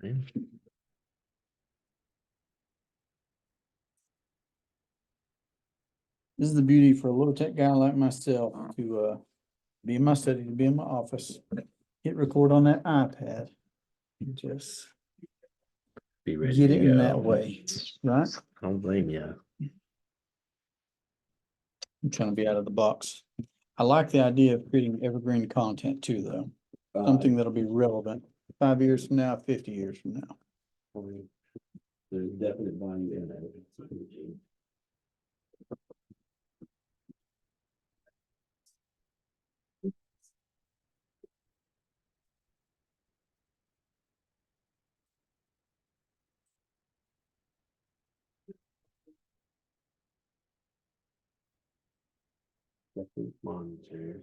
fine. This is the beauty for a low tech guy like myself to be in my study, to be in my office, hit record on that iPad. And just Be ready get to it in go. that way, right? I don't blame you. I'm trying to be out of the box. I like the idea of creating evergreen content too, though. Something that'll be relevant 5 years from now, 50 years from now. There's definite value in that. Monitor.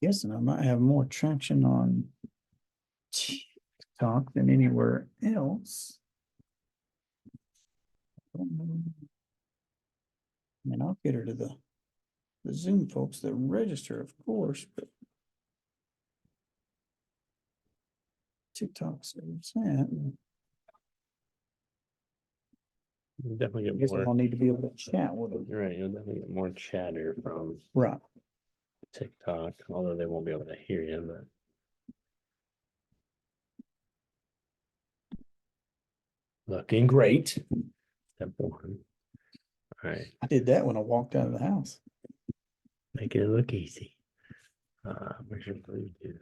Guessing I might have more traction on TikTok than anywhere else. I mean, I'll get her to the Zoom folks that register, of course, but TikTok says that. You'll definitely I get guess more. I'll need to be able to chat with them. You're right. You'll definitely get more chatter from Right. TikTok, although they won't be able to hear you. But looking great. Step one. All right. I did that when I walked out of the house. Make it look easy. Where's your Bluetooth?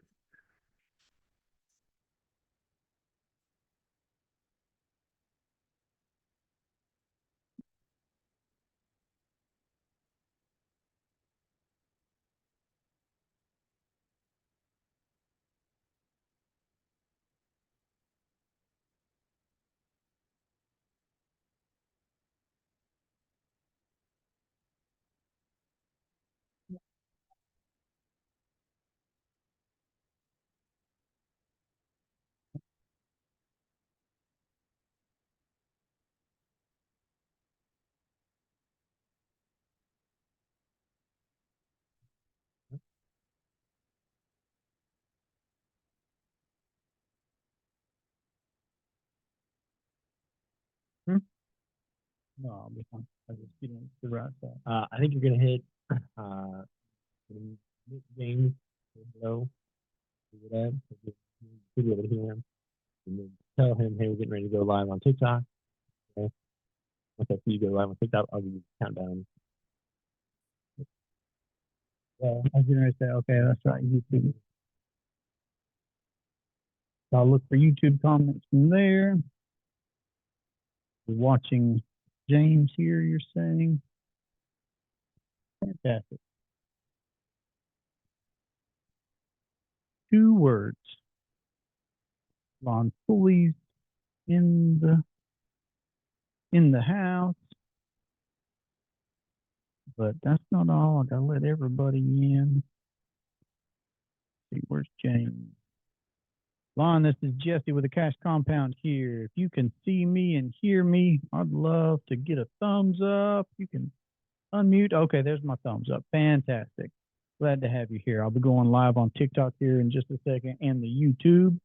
No, I'll be fine. I just didn't figure out that. I think you're gonna hit James. Hello. Do that. You'll be able to hear him. And then tell him, hey, we're getting ready to go live on TikTok. Okay. Once I see you go live on TikTok, I'll give you the countdown. Yeah, I was gonna say, okay, that's right, YouTube. So I'll look for YouTube comments from there. You're watching James here, you're saying. Fantastic. 2 words. Lon Pulley's in the house. But that's not all. I gotta let everybody in. Let's see, where's James? Lon, this is Jesse with the Cash Compound here. If you can see me and hear me, I'd love to get a thumbs up. You can unmute. Okay, there's my thumbs up. Fantastic. Glad to have you here. I'll be going live on TikTok here in just a second and the YouTube.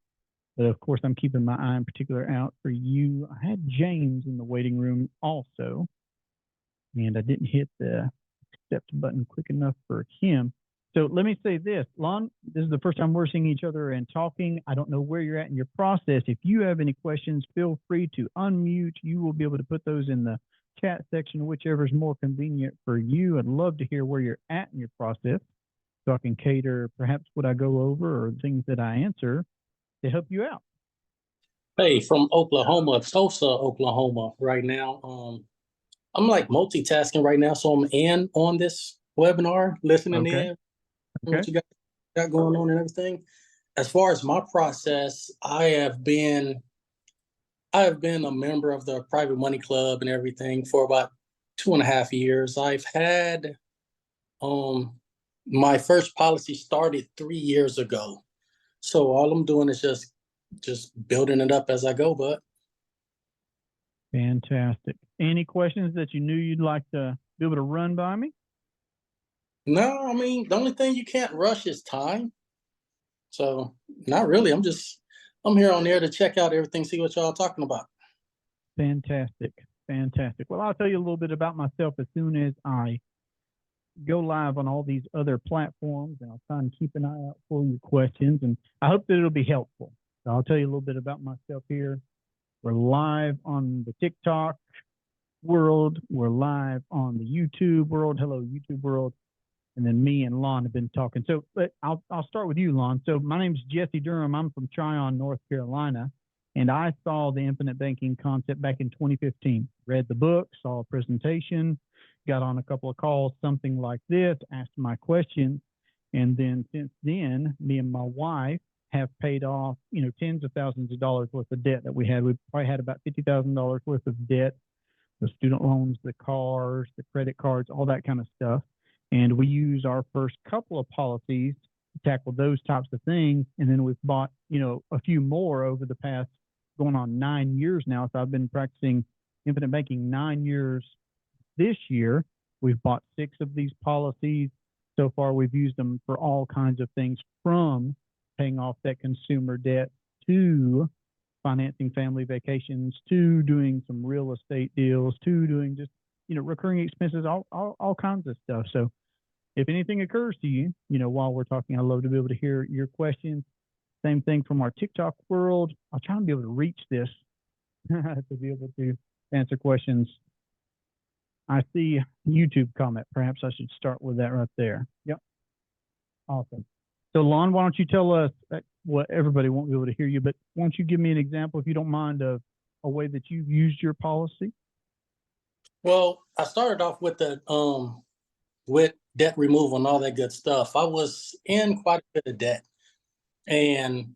But of course, I'm keeping my eye in particular out for you. I had James in the waiting room also, and I didn't hit the accept button quick enough for him. So let me say this, Lon, this is the first time we're seeing each other and talking. I don't know where you're at in your process. If you have any questions, feel free to unmute. You will be able to put those in the chat section, whichever is more convenient for you. I'd love to hear where you're at in your process so I can cater perhaps what I go over or things that I answer to help you out. Hey, from Oklahoma, Tulsa, Oklahoma right now. I'm like multitasking right now, so I'm in on this webinar, listening in what you got going on and everything. As far as my process, I have been a member of the Private Money Club and everything for about 2.5 years. I've had my first policy started 3 years ago. So all I'm doing is just building it up as I go, bud. Fantastic. Any questions that you knew you'd like to be able to run by me? No, I mean, the only thing you can't rush is time. So not really. I'm here on there to check out everything, see what y'all talking about. Fantastic. Fantastic. Well, I'll tell you a little bit about myself as soon as I go live on all these other platforms, and I'll try and keep an eye out for your questions, and I hope that it'll be helpful. So I'll tell you a little bit about myself here. We're live on the TikTok world. We're live on the YouTube world. Hello, YouTube world. And then me and Lon have been talking. So I'll start with you, Lon. So my name's Jesse Durham. I'm from Tryon, North Carolina. And I saw the infinite banking concept back in 2015. Read the book, saw a presentation, got on a couple of calls, something like this, asked my questions. And then since then, me and my wife have paid off, tens of thousands of dollars worth of debt that we had. We probably had about $50,000 worth of debt, the student loans, the cars, the credit cards, all that kind of stuff. And we used our first couple of policies to tackle those types of things. And then we've bought, a few more over the past going on 9 years now. So I've been practicing infinite banking 9 years this year. We've bought 6 of these policies. So far, we've used them for all kinds of things, from paying off that consumer debt to financing family vacations, to doing some real estate deals, to doing just, recurring expenses, all kinds of stuff. So if anything occurs to you, while we're talking, I'd love to be able to hear your questions. Same thing from our TikTok world. I'll try and be able to reach this to be able to answer questions. I see YouTube comment. Perhaps I should start with that right there. Yep. Awesome. So Lon, why don't you tell us what everybody won't be able to hear you, but why don't you give me an example, if you don't mind, of a way that you've used your policy? Well, I started off with with debt removal and all that good stuff. I was in quite a bit of debt and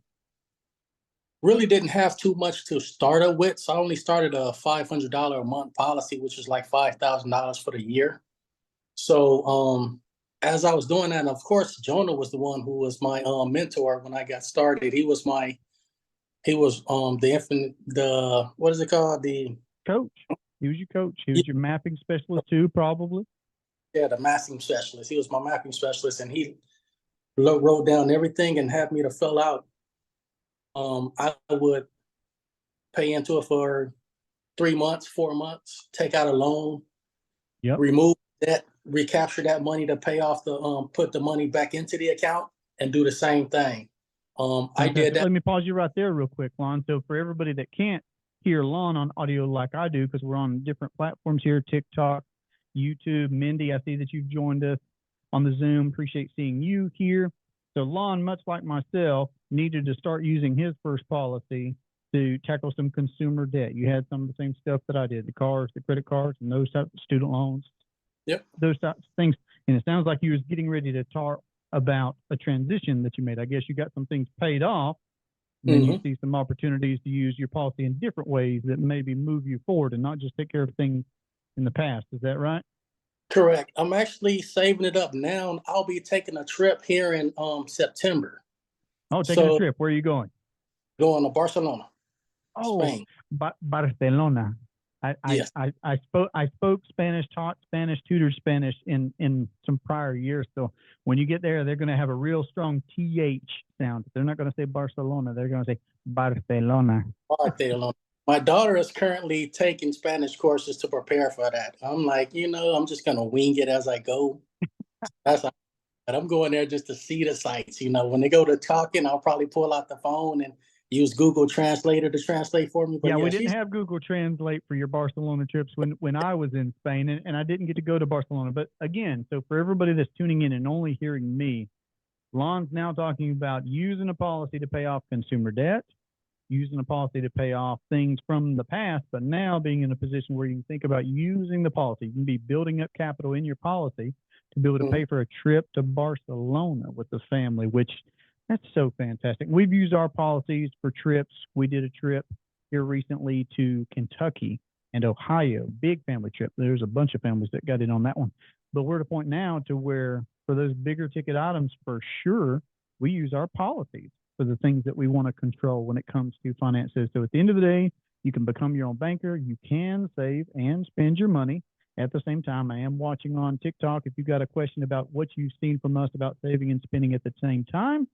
really didn't have too much to start up with. So I only started a $500 a month policy, which is like $5,000 for the year. So as I was doing that, and of course, Jonah was the one who was my mentor when I got started. He was the what is it called? The coach. He was your coach. He was your mapping specialist too, probably. Yeah, the mapping specialist. He was my mapping specialist, and he wrote down everything and had me to fill out. I would pay into it for 3 months, 4 months, take out a loan, remove that, recapture that money to pay off put the money back into the account, and do the same thing. I did that. Let me pause you right there real quick, Lon. So for everybody that can't hear Lon on audio like I do, because we're on different platforms here, TikTok, YouTube. Mindy, I see that you've joined us on the Zoom. Appreciate seeing you here. So Lon, much like myself, needed to start using his first policy to tackle some consumer debt. You had some of the same stuff that I did, the cars, the credit cards, and those types of student loans. Yep. Those types of things. And it sounds like you was getting ready to talk about a transition that you made. I guess you got some things paid off, and then you see some opportunities to use your policy in different ways that maybe move you forward and not just take care of things in the past. Is that right? Correct. I'm actually saving it up now. I'll be taking a trip here in September. Oh, taking a trip. Where are you going? Going to Barcelona. Oh, Spain. Barcelona. Yes. I spoke Spanish, taught Spanish, tutored Spanish in some prior years. So when you get there, they're going to have a real strong TH sound. They're not going to say Barcelona. They're going to say Barcelona. Barcelona. My daughter is currently taking Spanish courses to prepare for that. I'm like, I'm just going to wing it as I go. I'm going there just to see the sights. When they go to talking, I'll probably pull out the phone and use Google Translator to translate for me. But yeah, we didn't have Google Translate for your Barcelona trips when I was in Spain, and I didn't get to go to Barcelona. But again, so for everybody that's tuning in and only hearing me, Lon's now talking about using a policy to pay off consumer debt, using a policy to pay off things from the past, but now being in a position where you can think about using the policy. You can be building up capital in your policy to be able to pay for a trip to Barcelona with the family, which that's so fantastic. We've used our policies for trips. We did a trip here recently to Kentucky and Ohio, big family trip. There's a bunch of families that got in on that one. But we're at a point now to where for those bigger ticket items, for sure, we use our policies for the things that we want to control when it comes to finances. So at the end of the day, you can become your own banker. You can save and spend your money at the same time. I am watching on TikTok. If you got a question about what you've seen from us about saving and spending at the same time,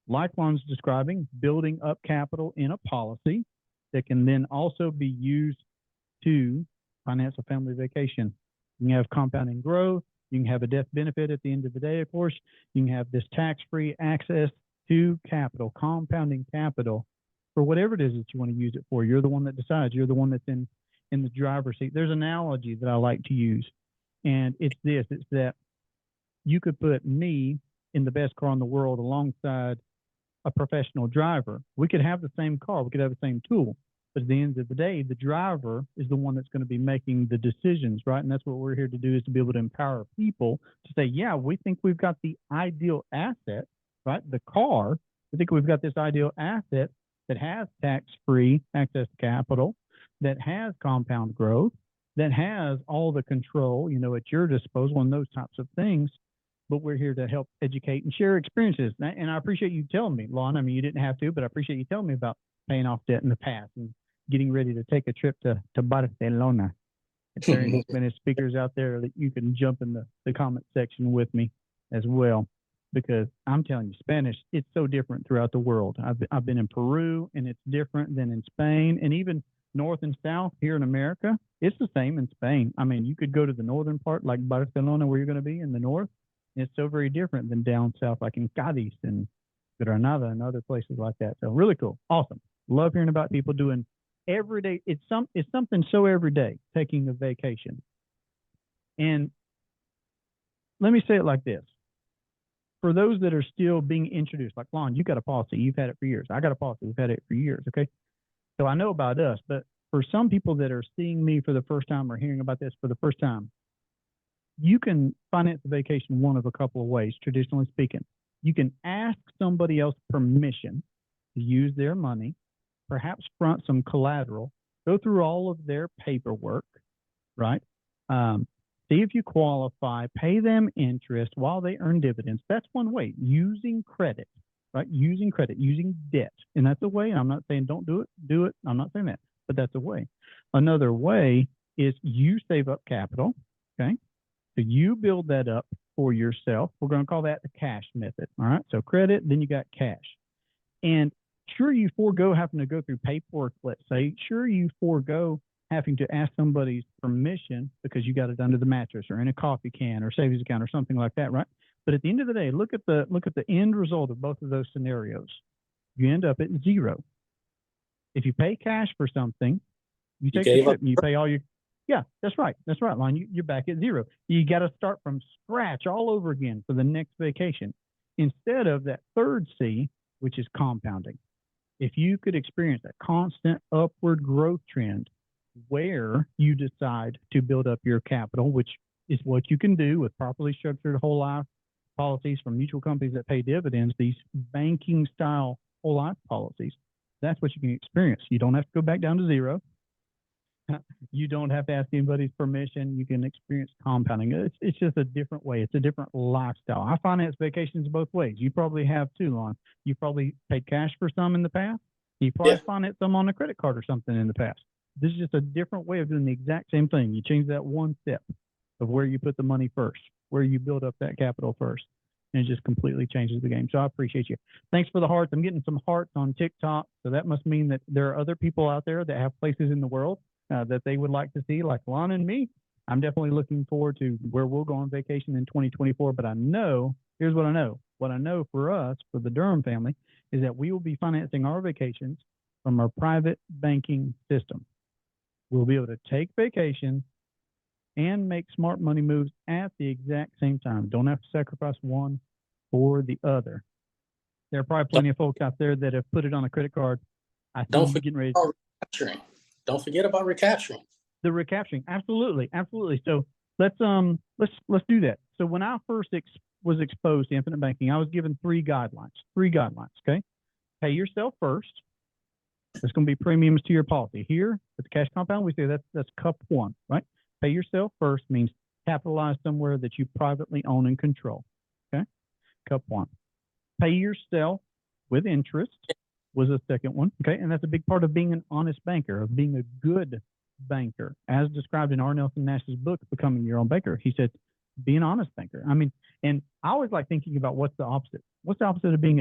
like Juan's describing, building up capital in a policy that can then also be used to finance a family vacation. You can have compounding growth. You can have a death benefit at the end of the day, of course. You can have this tax-free access to capital, compounding capital for whatever it is that you want to use it for. You're the one that decides. You're the one that's in the driver's seat. There's an analogy that I like to use, and it's this. It's that you could put me in the best car in the world alongside a professional driver. We could have the same car. We could have the same tool. But at the end of the day, the driver is the one that's going to be making the decisions, right? And that's what we're here to do, is to be able to empower people to say, yeah, we think we've got the ideal asset, right? The car, we think we've got this ideal asset that has tax-free access to capital, that has compound growth, that has all the control, at your disposal and those types of things. But we're here to help educate and share experiences. And I appreciate you telling me, Lon. I mean, you didn't have to, but I appreciate you telling me about paying off debt in the past and getting ready to take a trip to Barcelona. If there are any Spanish speakers out there, that you can jump in the comment section with me as well, because I'm telling you, Spanish, it's so different throughout the world. I've been in Peru, and it's different than in Spain, and even north and south here in America, it's the same in Spain. I mean, you could go to the northern part, like Barcelona, where you're going to be in the north. It's so very different than down south, like in Cadiz and Granada and other places like that. So really cool. Awesome. Love hearing about people doing every day. It's something so everyday, taking a vacation. And let me say it like this. For those that are still being introduced, like Lon, you got a policy. You've had it for years. I got a policy. We've had it for years. Okay. So I know about us, but for some people that are seeing me for the first time or hearing about this for the first time, you can finance a vacation one of a couple of ways, traditionally speaking. You can ask somebody else permission to use their money, perhaps front some collateral, go through all of their paperwork, right? See if you qualify, pay them interest while they earn dividends. That's one way, using credit, right? Using credit, using debt. And that's a way. I'm not saying don't do it. I'm not saying that, but that's a way. Another way is you save up capital, okay? So you build that up for yourself. We're going to call that the cash method. All right. So credit, then you got cash. And sure, you forego having to go through paperwork, let's say. Sure, you forego having to ask somebody's permission because you got it under the mattress or in a coffee can or savings account or something like that, right? But at the end of the day, look at the end result of both of those scenarios. You end up at zero. If you pay cash for something, you take the trip and you pay all your. Yeah, that's right. That's right, Lon. You're back at zero. You got to start from scratch all over again for the next vacation, instead of that third C, which is compounding. If you could experience a constant upward growth trend where you decide to build up your capital, which is what you can do with properly structured whole life policies from mutual companies that pay dividends, these banking style whole life policies, that's what you can experience. You don't have to go back down to zero. You don't have to ask anybody's permission. You can experience compounding. It's just a different way. It's a different lifestyle. I finance vacations both ways. You probably have too, Lon. You probably paid cash for some in the past. You probably financed some on a credit card or something in the past. This is just a different way of doing the exact same thing. You change that one step of where you put the money first, where you build up that capital first. And it just completely changes the game. So I appreciate you. Thanks for the hearts. I'm getting some hearts on TikTok. So that must mean that there are other people out there that have places in the world that they would like to see, like Lon and me. I'm definitely looking forward to where we'll go on vacation in 2024. But I know, here's what I know. What I know for us, for the Durham family, is that we will be financing our vacations from our private banking system. We'll be able to take vacations and make smart money moves at the exact same time. Don't have to sacrifice one or the other. There are probably plenty of folks out there that have put it on a credit card. I think you're getting ready. Don't forget about recapturing. The recapturing, absolutely. So let's do that. So when I first was exposed to infinite banking, I was given three guidelines. Okay, pay yourself first. There's going to be premiums to your policy. Here at the cash compound, we say that's cup one, right? Pay yourself first means capitalize somewhere that you privately own and control. cup one. Pay yourself with interest was a second one. Okay. And that's a big part of being an honest banker, of being a good banker, as described in R. Nelson Nash's book, Becoming Your Own Banker. He said, be an honest banker. I mean, and I always like thinking about what's the opposite. What's the opposite of being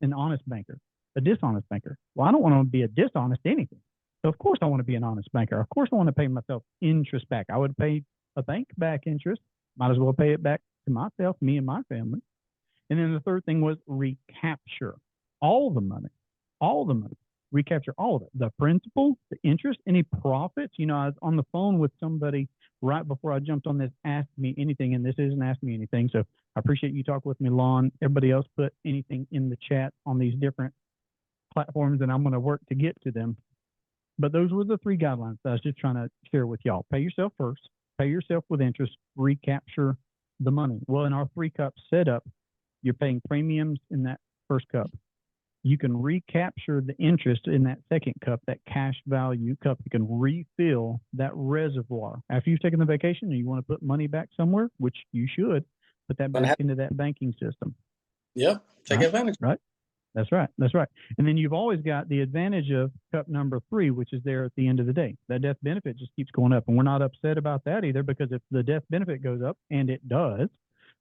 an honest banker? A dishonest banker. Well, I don't want to be a dishonest anything. So of course I want to be an honest banker. Of course I want to pay myself interest back. I would pay a bank back interest. Might as well pay it back to myself, me and my family. And then the third thing was recapture all the money, recapture all of it, the principal, the interest, any profits. You know, I was on the phone with somebody right before I jumped on this, Ask Me Anything, and this isn't Ask Me Anything. So I appreciate you talking with me, Lon. Everybody else put anything in the chat on these different platforms, and I'm going to work to get to them. But those were the three guidelines that I was just trying to share with y'all. Pay yourself first, pay yourself with interest, recapture the money. Well, in our 3-cup setup, you're paying premiums in that first cup. You can recapture the interest in that second cup, that cash value cup. You can refill that reservoir. After you've taken the vacation and you want to put money back somewhere, which you should, put that back into that banking system. Yep, take advantage. Right. That's right. That's right. And then you've always got the advantage of cup number 3, which is there at the end of the day. That death benefit just keeps going up. And we're not upset about that either, because if the death benefit goes up, and it does,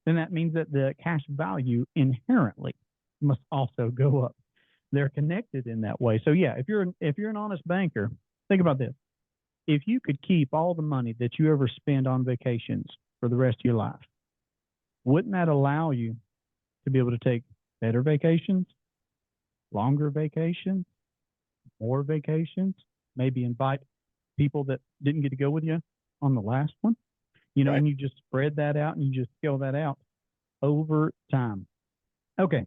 then that means that the cash value inherently must also go up. They're connected in that way. So yeah, if you're an honest banker, think about this. If you could keep all the money that you ever spend on vacations for the rest of your life, wouldn't that allow you to be able to take better vacations, longer vacations, more vacations, maybe invite people that didn't get to go with you on the last one, you know, and you just spread that out and you just scale that out over time. Okay.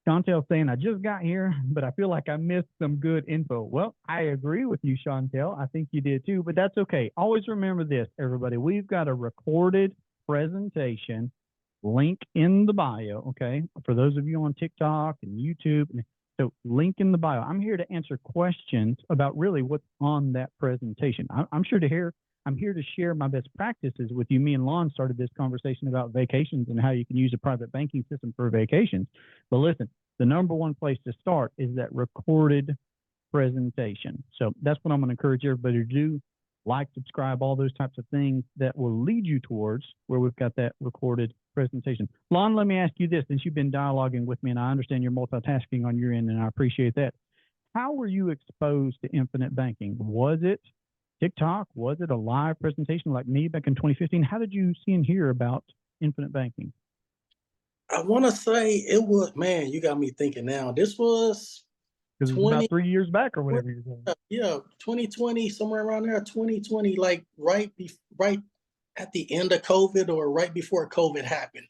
Chantel's saying, I just got here, but I feel like I missed some good info. Well, I agree with you, Chantel. I think you did too, but that's okay. Always remember this, everybody. We've got a recorded presentation, link in the bio, okay? For those of you on TikTok and YouTube, so link in the bio. I'm here to answer questions about really what's on that presentation. I'm here to share my best practices with you. Me and Lon started this conversation about vacations and how you can use a private banking system for vacations. But listen, the number one place to start is that recorded presentation. So that's what I'm going to encourage everybody to do. Like, subscribe, all those types of things that will lead you towards where we've got that recorded presentation. Lon, let me ask you this, since you've been dialoguing with me, and I understand you're multitasking on your end, and I appreciate that. How were you exposed to infinite banking? Was it TikTok? Was it a live presentation like me back in 2015? How did you see and hear about infinite banking? I want to say it was, man, you got me thinking now. This was about 3 years back or whatever you're saying. Yeah, 2020, somewhere around there, 2020, like right at the end of COVID or right before COVID happened.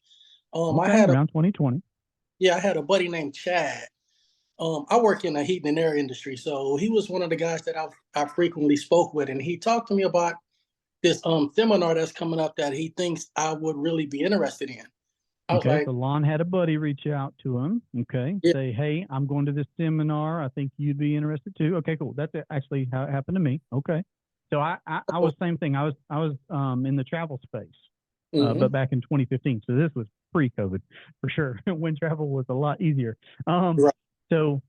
I had around 2020. Yeah, I had a buddy named Chad. I work in the heat and air industry, so he was one of the guys that I frequently spoke with, and he talked to me about this seminar that's coming up that he thinks I would really be interested in. Okay, so Lon had a buddy reach out to him. Okay, say, hey, I'm going to this seminar. I think you'd be interested too. Okay, cool. That's actually how it happened to me. Okay, so I was same thing. I was in the travel space, but back in 2015. So this was pre-COVID for sure, when travel was a lot easier. So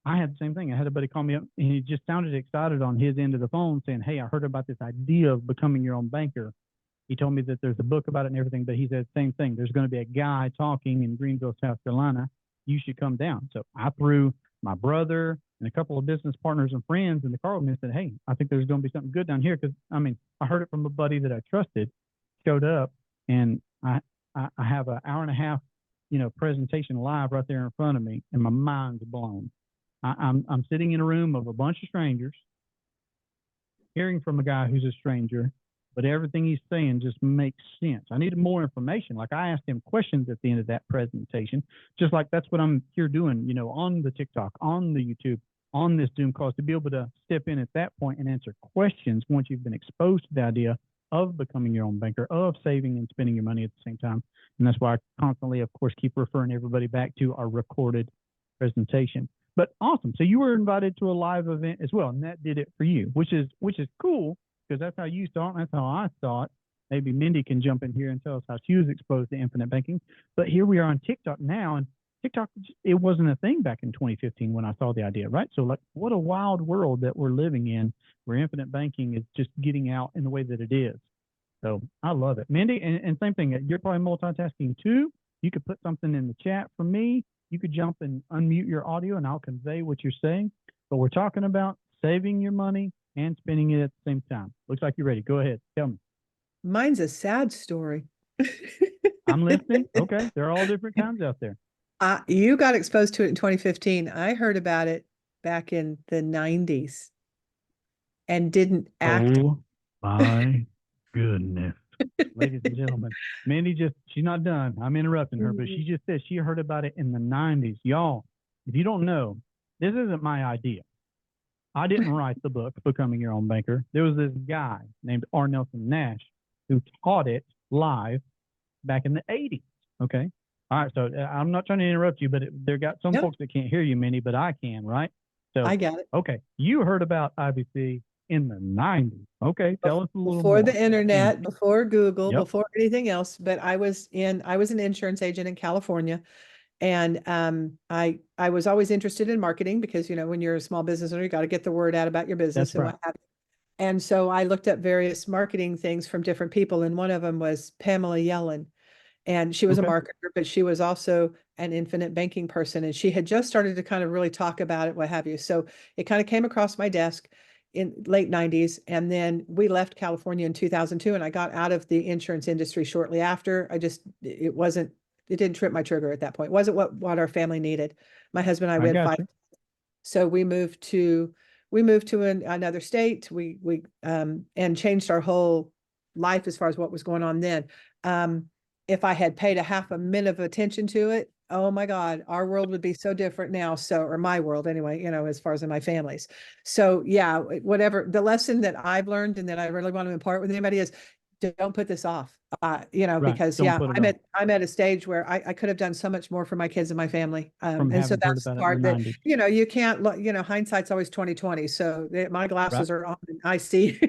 I had the same thing. I had a buddy call me up, and he just sounded excited on his end of the phone, saying, hey, I heard about this idea of becoming your own banker. He told me that there's a book about it and everything, but he said same thing. There's going to be a guy talking in Greenville, South Carolina. You should come down. So I threw my brother and a couple of business partners and friends in the car with me and said, hey, I think there's going to be something good down here. Because, I mean, I heard it from a buddy that I trusted, showed up, and I have an hour and a half, presentation live right there in front of me, and my mind's blown. I'm sitting in a room of a bunch of strangers, hearing from a guy who's a stranger, but everything he's saying just makes sense. I needed more information. Like, I asked him questions at the end of that presentation, just like that's what I'm here doing, on the TikTok, on the YouTube, on this Zoom call, to be able to step in at that point and answer questions once you've been exposed to the idea of becoming your own banker, of saving and spending your money at the same time. And that's why I constantly, of course, keep referring everybody back to our recorded presentation. But awesome. So you were invited to a live event as well, and that did it for you, which is cool, because that's how you saw it, and that's how I saw it. maybe Mindy can jump in here and tell us how she was exposed to infinite banking. But here we are on TikTok now, and TikTok, it wasn't a thing back in 2015 when I saw the idea, right? So like, what a wild world that we're living in where infinite banking is just getting out in the way that it is. So I love it. Mindy, and same thing, you're probably multitasking too. You could put something in the chat for me. You could jump and unmute your audio and I'll convey what you're saying. But we're talking about saving your money and spending it at the same time. Looks like you're ready. Go ahead. Tell me. Mine's a sad story. I'm listening. Okay. There are all different kinds out there. You got exposed to it in 2015. I heard about it back in the 90s and didn't act. Oh my goodness. Ladies and gentlemen, Mindy she's not done. I'm interrupting her, but she just said she heard about it in the 90s. Y'all, if you don't know, this isn't my idea. I didn't write the book, Becoming Your Own Banker. There was this guy named R. Nelson Nash who taught it live back in the 80s. Okay. All right. So I'm not trying to interrupt you, but there got some folks that can't hear you, Minnie, but I can, right? So I got it. Okay. You heard about IBC in the 90s. Okay. Tell us a little before more. the internet, before Google, Yep. before anything else. But I was an insurance agent in California. And I was always interested in marketing because, you know, when you're a small business owner, you got to get the word out about your business. That's and right. what have you. And so I looked up various marketing things from different people. And one of them was Pamela Yellen. And she was a marketer, but she was also an infinite banking person. And she had just started to kind of really talk about it, what have you. So it kind of came across my desk in late 90s. And then we left California in 2002. And I got out of the insurance industry shortly after. It didn't trip my trigger at that point. It wasn't what our family needed. My husband and I had 5. So we moved to another state. We and changed our whole life as far as what was going on then. If I had paid a half a minute of attention to it, oh my God, our world would be so different now. So, or my world anyway, you know, as far as in my family's. So yeah, whatever the lesson that I've learned and that I really want to impart with anybody is, don't put this off, you know, because I'm at a stage where I could have done so much more for my kids and my family. And so that's the part that, you know, you can't look, you know, hindsight's always 20/20. So my glasses are on and I see.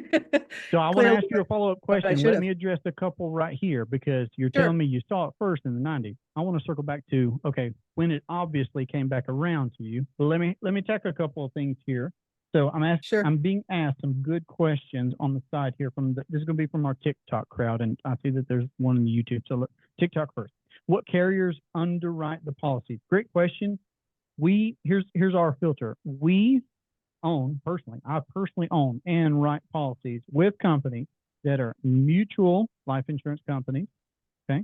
So I want to ask you a follow-up question. Let me address a couple right here because you're telling me you saw it first in the 90s. I want to circle back to, okay, when it obviously came back around to you. But let me tackle a couple of things here. So I'm being asked some good questions on the side here this is going to be from our TikTok crowd, and I see that there's one in the YouTube. So TikTok first. What carriers underwrite the policies? Great question. Here's our filter. I personally own and write policies with companies that are mutual life insurance companies. Okay.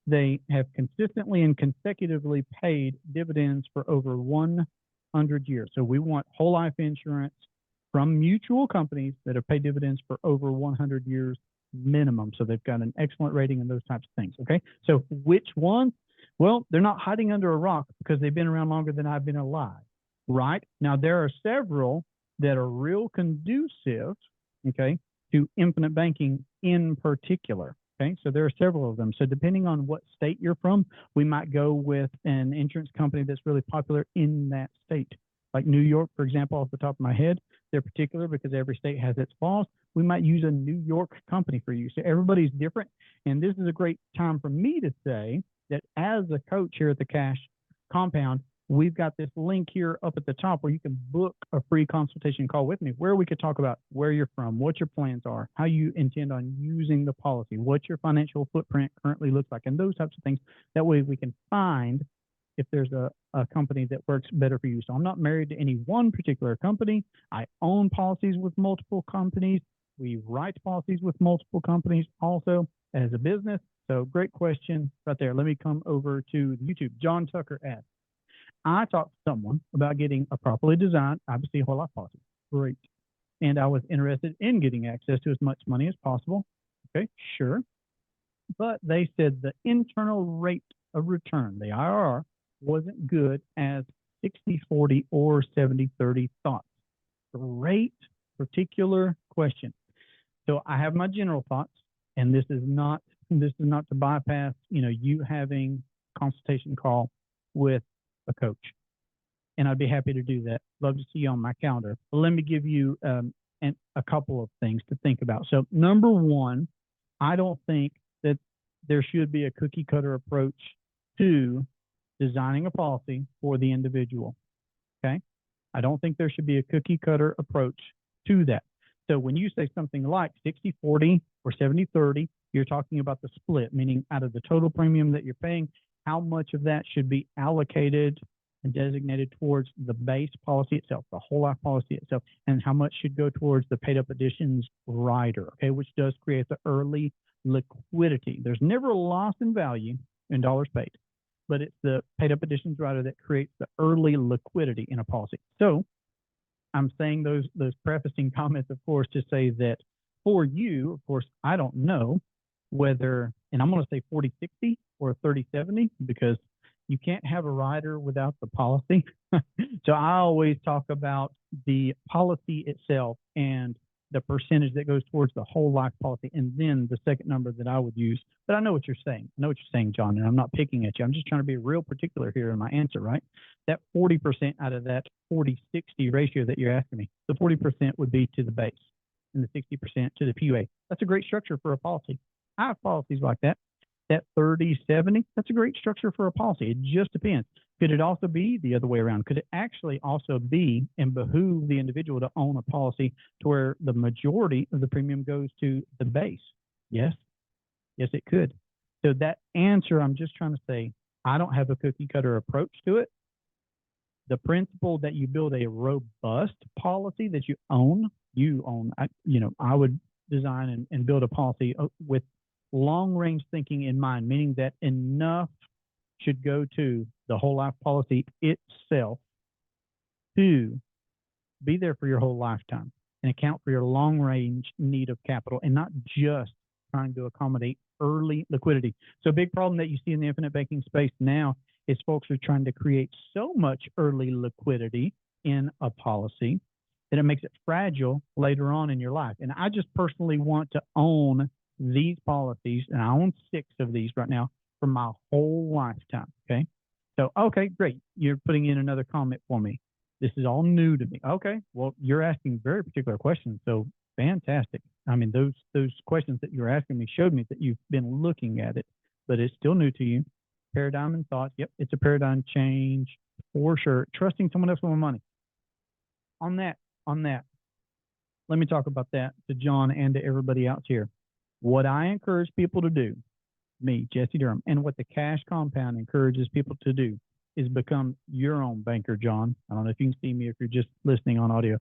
They have consistently and consecutively paid dividends for over 100 years. So we want whole life insurance from mutual companies that have paid dividends for over 100 years minimum. So they've got an excellent rating and those types of things. Okay. So which ones? Well, they're not hiding under a rock because they've been around longer than I've been alive. Right. Now, there are several that are real conducive, okay, to infinite banking in particular. Okay. So there are several of them. So depending on what state you're from, we might go with an insurance company that's really popular in that state. Like New York, for example, off the top of my head, they're particular because every state has its laws. We might use a New York company for you. So everybody's different. And this is a great time for me to say that as a coach here at the Cash Compound, we've got this link here up at the top where you can book a free consultation call with me, where we could talk about where you're from, what your plans are, how you intend on using the policy, what your financial footprint currently looks like, and those types of things. That way we can find if there's a company that works better for you. So I'm not married to any one particular company. I own policies with multiple companies. We write policies with multiple companies also as a business. So great question right there. Let me come over to YouTube. John Tucker asks, I talked to someone about getting a properly designed IBC whole life policy. Great. And I was interested in getting access to as much money as possible. Okay, sure. But they said the internal rate of return, the IRR, wasn't good as 60/40 or 70/30 thoughts. Great particular question. So I have my general thoughts, and this is not to bypass, you having a consultation call with a coach. And I'd be happy to do that. Love to see you on my calendar. But let me give you a couple of things to think about. So number one, I don't think that there should be a cookie cutter approach to designing a policy for the individual. Okay. I don't think there should be a cookie cutter approach to that. So when you say something like 60-40 or 70-30, you're talking about the split, meaning out of the total premium that you're paying, how much of that should be allocated and designated towards the base policy itself, the whole life policy itself, and how much should go towards the paid up additions rider, okay, which does create the early liquidity. There's never a loss in value in dollars paid, but it's the paid up additions rider that creates the early liquidity in a policy. So I'm saying those prefacing comments, of course, to say that for you, of course, I don't know whether, and I'm going to say 40-60 or 30-70, because you can't have a rider without the policy. So I always talk about the policy itself and the percentage that goes towards the whole life policy, and then the second number that I would use. But I know what you're saying. I know what you're saying, John, and I'm not picking at you. I'm just trying to be real particular here in my answer, right? That 40% out of that 40-60 ratio that you're asking me, the 40% would be to the base and the 60% to the PUA. That's a great structure for a policy. I have policies like that. That 30-70, that's a great structure for a policy. It just depends. Could it also be the other way around? Could it actually also be and behoove the individual to own a policy to where the majority of the premium goes to the base? Yes. Yes, it could. So that answer, I'm just trying to say, I don't have a cookie cutter approach to it. The principle that you build a robust policy that you own, I would design and build a policy with long range thinking in mind, meaning that enough should go to the whole life policy itself to be there for your whole lifetime and account for your long range need of capital, and not just trying to accommodate early liquidity. So a big problem that you see in the infinite banking space now is folks are trying to create so much early liquidity in a policy that it makes it fragile later on in your life. And I just personally want to own these policies, and I own 6 of these right now for my whole lifetime. Okay. So, okay, great. You're putting in another comment for me. This is all new to me. Okay. Well, you're asking very particular questions. So fantastic. I mean, those questions that you're asking me showed me that you've been looking at it, but it's still new to you. Paradigm and thoughts. Yep. It's a paradigm change for sure. Trusting someone else with my money. On that, let me talk about that to John and to everybody else here. What I encourage people to do, me, Jesse Durham, and what the cash compound encourages people to do is become your own banker, John. I don't know if you can see me if you're just listening on audio.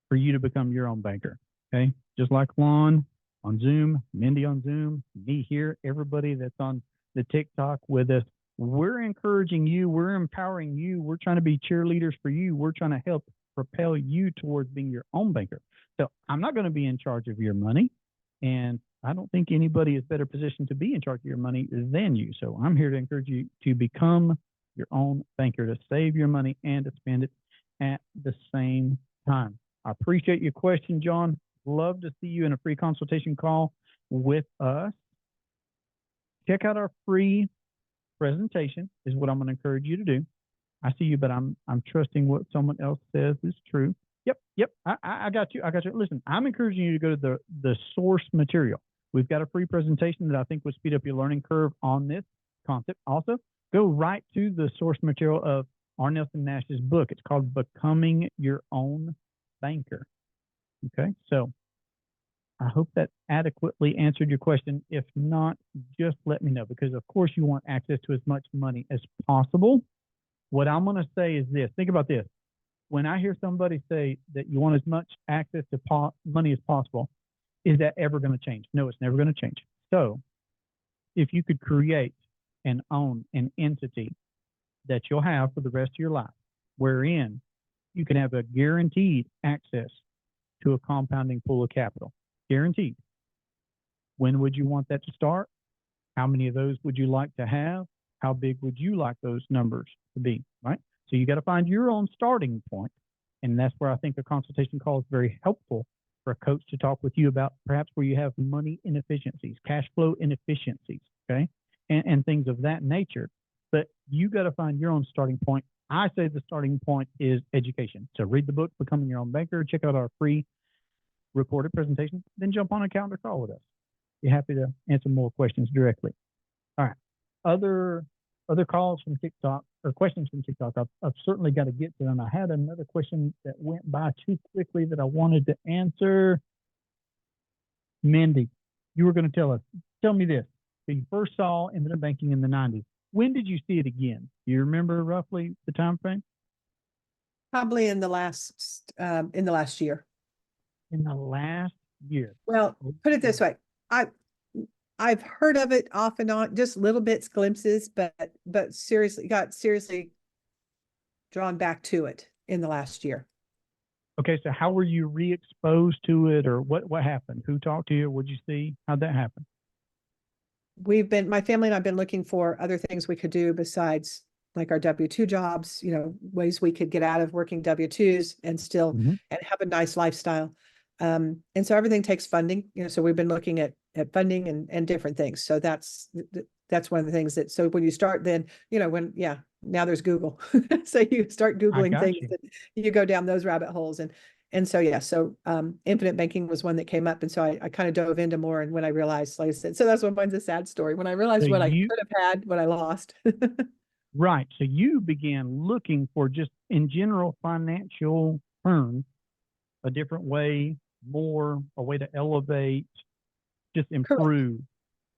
For you to become your own banker, okay? Just like Lon on Zoom, Mindy on Zoom, me here, everybody that's on the TikTok with us, we're encouraging you, we're empowering you, we're trying to be cheerleaders for you, we're trying to help propel you towards being your own banker. So I'm not going to be in charge of your money, and I don't think anybody is better positioned to be in charge of your money than you. So I'm here to encourage you to become your own banker, to save your money and to spend it at the same time. I appreciate your question, John. Love to see you in a free consultation call with us. Check out our free presentation is what I'm going to encourage you to do. I see you, but I'm trusting what someone else says is true. Yep. I got you. Listen, I'm encouraging you to go to the source material. We've got a free presentation that I think would speed up your learning curve on this concept. Also, go right to the source material of R. Nelson Nash's book. It's called Becoming Your Own Banker. Okay, so I hope that adequately answered your question. If not, just let me know, because of course you want access to as much money as possible. What I'm going to say is this. Think about this. When I hear somebody say that you want as much access to money as possible, is that ever going to change? No, it's never going to change. So if you could create and own an entity that you'll have for the rest of your life, wherein you can have a guaranteed access to a compounding pool of capital, guaranteed. When would you want that to start? How many of those would you like to have? How big would you like those numbers to be, right? So you got to find your own starting point. And that's where I think a consultation call is very helpful for a coach to talk with you about perhaps where you have money inefficiencies, cash flow inefficiencies, okay? And things of that nature. But you got to find your own starting point. I say the starting point is education. So read the book, Becoming Your Own Banker, check out our free recorded presentation, then jump on a calendar call with us. Be happy to answer more questions directly. All right. Other calls from TikTok or questions from TikTok. I've certainly got to get to them. I had another question that went by too quickly that I wanted to answer. Mindy, you were going to tell me this. So you first saw internet banking in the 90s. When did you see it again? Do you remember roughly the time frame? Probably in the last year. In the last year. Well, put it this way. I've heard of it off and on, just little bits, glimpses, but got seriously drawn back to it in the last year. Okay, so how were you re-exposed to it, or what happened? Who talked to you? What'd you see? How'd that happen? My family and I've been looking for other things we could do besides like our W-2 jobs, ways we could get out of working W-2s and still and have a nice lifestyle. And so everything takes funding, so we've been looking at funding and different things. So that's one of the things so when you start then, now there's Google. So you start Googling things and you go down those rabbit holes. And so, infinite banking was one that came up. And so I kind of dove into more. And when I realized, like I said, so that's what mine's a sad story. When I realized what I could have had, what I lost. Right. So you began looking for, just in general financial terms, a different way, a way to elevate, just improve. Correct.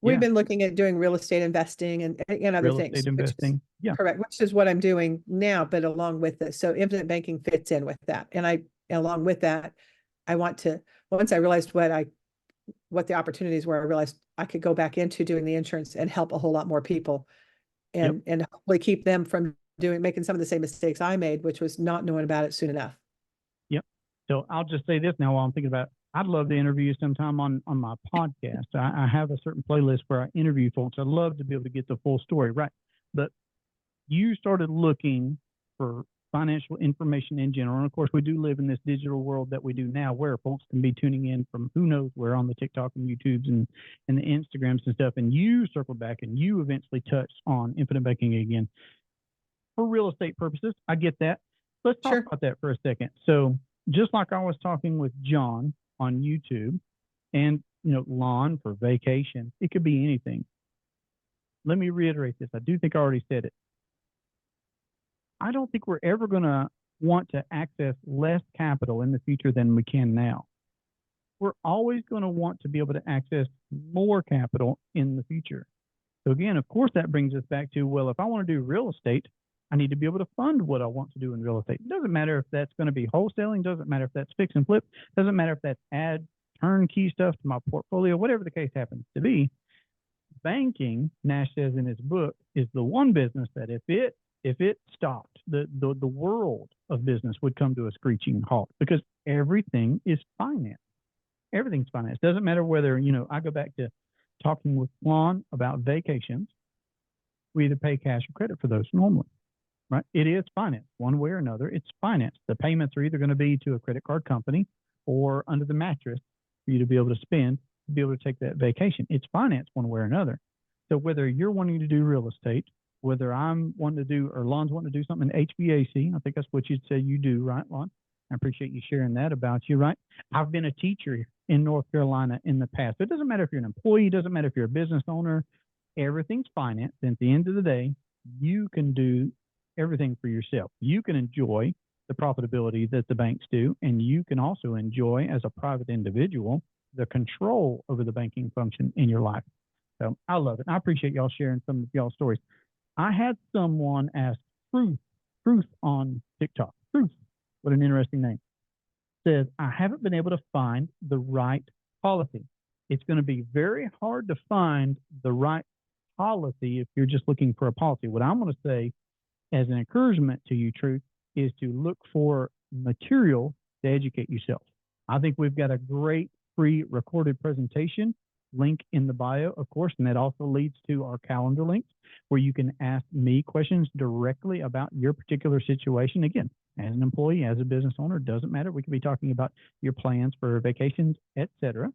We've been looking at doing real estate investing and other things. Real estate investing. Correct. Which is what I'm doing now, but along with this. So infinite banking fits in with that. And along with that, I want to, once I realized what the opportunities were, I realized I could go back into doing the insurance and help a whole lot more people and hopefully keep them from making some of the same mistakes I made, which was not knowing about it soon enough. Yep. So I'll just say this now while I'm thinking about it. I'd love to interview you sometime on my podcast. I have a certain playlist where I interview folks. I'd love to be able to get the full story, right? But you started looking for financial information in general. And of course, we do live in this digital world that we do now where folks can be tuning in from who knows where on the TikTok and YouTubes and the Instagrams and stuff. And you circle back and you eventually touched on infinite banking again for real estate purposes. I get that. Let's talk about that for a second. So just like I was talking with John on YouTube and, lawn for vacation, it could be anything. Let me reiterate this. I do think I already said it. I don't think we're ever going to want to access less capital in the future than we can now. We're always going to want to be able to access more capital in the future. So again, of course, that brings us back to, well, if I want to do real estate, I need to be able to fund what I want to do in real estate. It doesn't matter if that's going to be wholesaling, doesn't matter if that's fix and flip, doesn't matter if that's add turnkey stuff to my portfolio, whatever the case happens to be. Banking, Nash says in his book, is the one business that if it stopped, the world of business would come to a screeching halt because everything is finance. Everything's finance. Doesn't matter whether, I go back to talking with Juan about vacations. We either pay cash or credit for those normally, right? It is finance. One way or another, it's finance. The payments are either going to be to a credit card company or under the mattress for you to be able to spend, to be able to take that vacation. It's finance one way or another. So whether you're wanting to do real estate, whether I'm wanting to do, or Lon's wanting to do something in HVAC, I think that's what you'd say you do, right, Lon? I appreciate you sharing that about you, right? I've been a teacher in North Carolina in the past. So it doesn't matter if you're an employee, it doesn't matter if you're a business owner, everything's finance. And at the end of the day, you can do everything for yourself. You can enjoy the profitability that the banks do, and you can also enjoy, as a private individual, the control over the banking function in your life. So I love it. And I appreciate y'all sharing some of y'all's stories. I had someone ask Truth on TikTok. Truth, what an interesting name. Says, I haven't been able to find the right policy. It's going to be very hard to find the right policy if you're just looking for a policy. What I'm going to say as an encouragement to you, Truth, is to look for material to educate yourself. I think we've got a great free recorded presentation link in the bio, of course, and that also leads to our calendar links where you can ask me questions directly about your particular situation. Again, as an employee, as a business owner, doesn't matter. We could be talking about your plans for vacations, etc.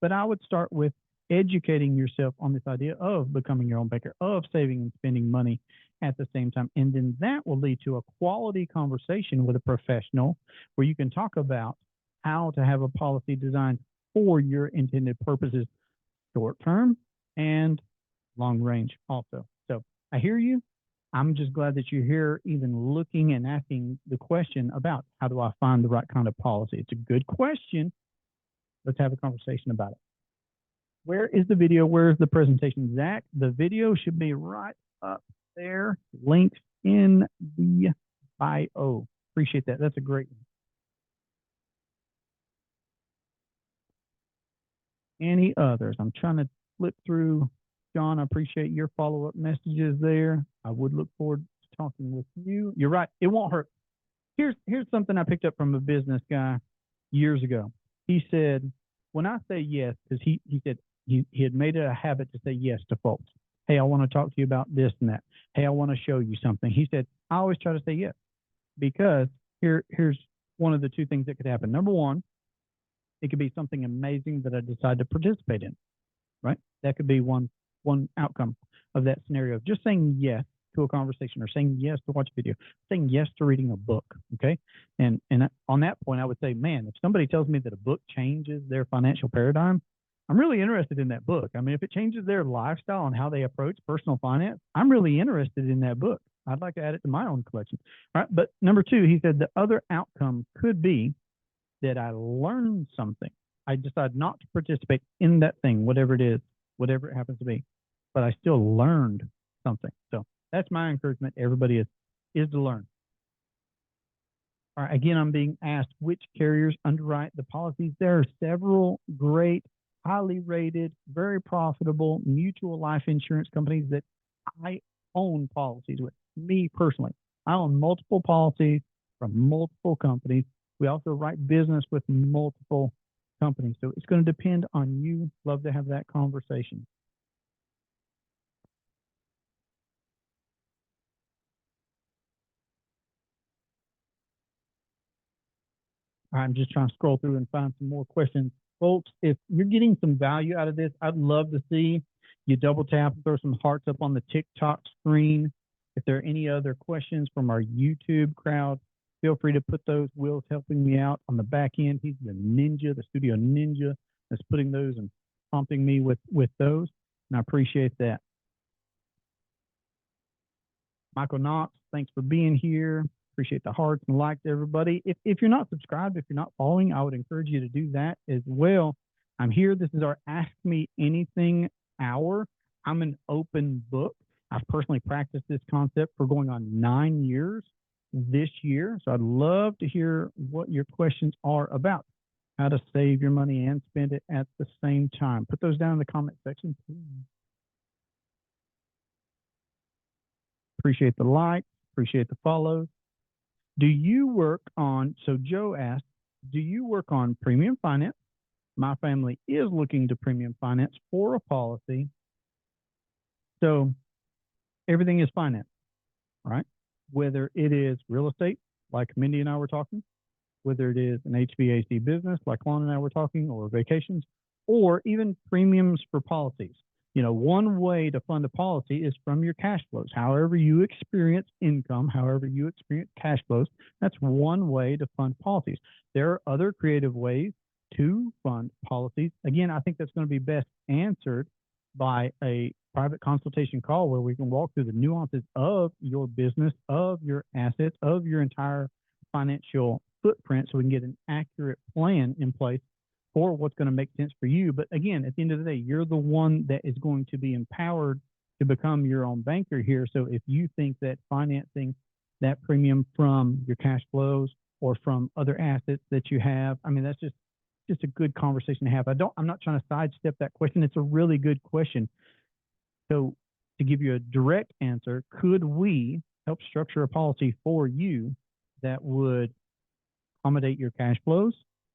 But I would start with educating yourself on this idea of becoming your own banker, of saving and spending money at the same time. And then that will lead to a quality conversation with a professional where you can talk about how to have a policy designed for your intended purposes short term and long range also. So I hear you. I'm just glad that you're here even looking and asking the question about how do I find the right kind of policy. It's a good question. Let's have a conversation about it. Where is the video? Where's the presentation? Zach, the video should be right up there. Links in the bio. Appreciate that. That's a great one. Any others? I'm trying to flip through. John, I appreciate your follow-up messages there. I would look forward to talking with you. You're right. It won't hurt. Here's something I picked up from a business guy years ago. He said, when I say yes, because he said he had made it a habit to say yes to folks. Hey, I want to talk to you about this and that. Hey, I want to show you something. He said, I always try to say yes because here's one of the two things that could happen. Number one, it could be something amazing that I decide to participate in, right? That could be one outcome of that scenario. Just saying yes to a conversation or saying yes to watch a video, saying yes to reading a book, okay? And on that point, I would say, man, if somebody tells me that a book changes their financial paradigm, I'm really interested in that book. I mean, if it changes their lifestyle and how they approach personal finance, I'm really interested in that book. I'd like to add it to my own collection. All right. But number two, he said the other outcome could be that I learn something. I decide not to participate in that thing, whatever it is, whatever it happens to be, but I still learned something. So that's my encouragement. Everybody is to learn. All right. Again, I'm being asked which carriers underwrite the policies. There are several great, highly rated, very profitable mutual life insurance companies that I own policies with. Me personally, I own multiple policies from multiple companies. We also write business with multiple companies. So it's going to depend on you. Love to have that conversation. I'm just trying to scroll through and find some more questions. Folks, if you're getting some value out of this, I'd love to see you double tap, throw some hearts up on the TikTok screen. If there are any other questions from our YouTube crowd, feel free to put those. Will's helping me out on the back end. He's the ninja, the studio ninja that's putting those and prompting me with those. And I appreciate that. Michael Knox, thanks for being here. Appreciate the hearts and likes, everybody. If you're not subscribed, if you're not following, I would encourage you to do that as well. I'm here. This is our Ask Me Anything hour. I'm an open book. I've personally practiced this concept for going on 9 years this year. So I'd love to hear what your questions are about how to save your money and spend it at the same time. Put those down in the comment section, please. Appreciate the likes, appreciate the follows. Do you work on, so Joe asked, do you work on premium finance? My family is looking to premium finance for a policy. So everything is finance, right? Whether it is real estate, like Mindy and I were talking, whether it is an HVAC business, like Lon and I were talking, or vacations, or even premiums for policies. You know, one way to fund a policy is from your cash flows. However you experience income, however you experience cash flows, that's one way to fund policies. There are other creative ways to fund policies. Again, I think that's going to be best answered by a private consultation call where we can walk through the nuances of your business, of your assets, of your entire financial footprint so we can get an accurate plan in place for what's going to make sense for you. But again, at the end of the day, you're the one that is going to be empowered to become your own banker here. So if you think that financing that premium from your cash flows or from other assets that you have, I mean, that's just a good conversation to have. I'm not trying to sidestep that question. It's a really good question. So to give you a direct answer, could we help structure a policy for you that would accommodate your cash flows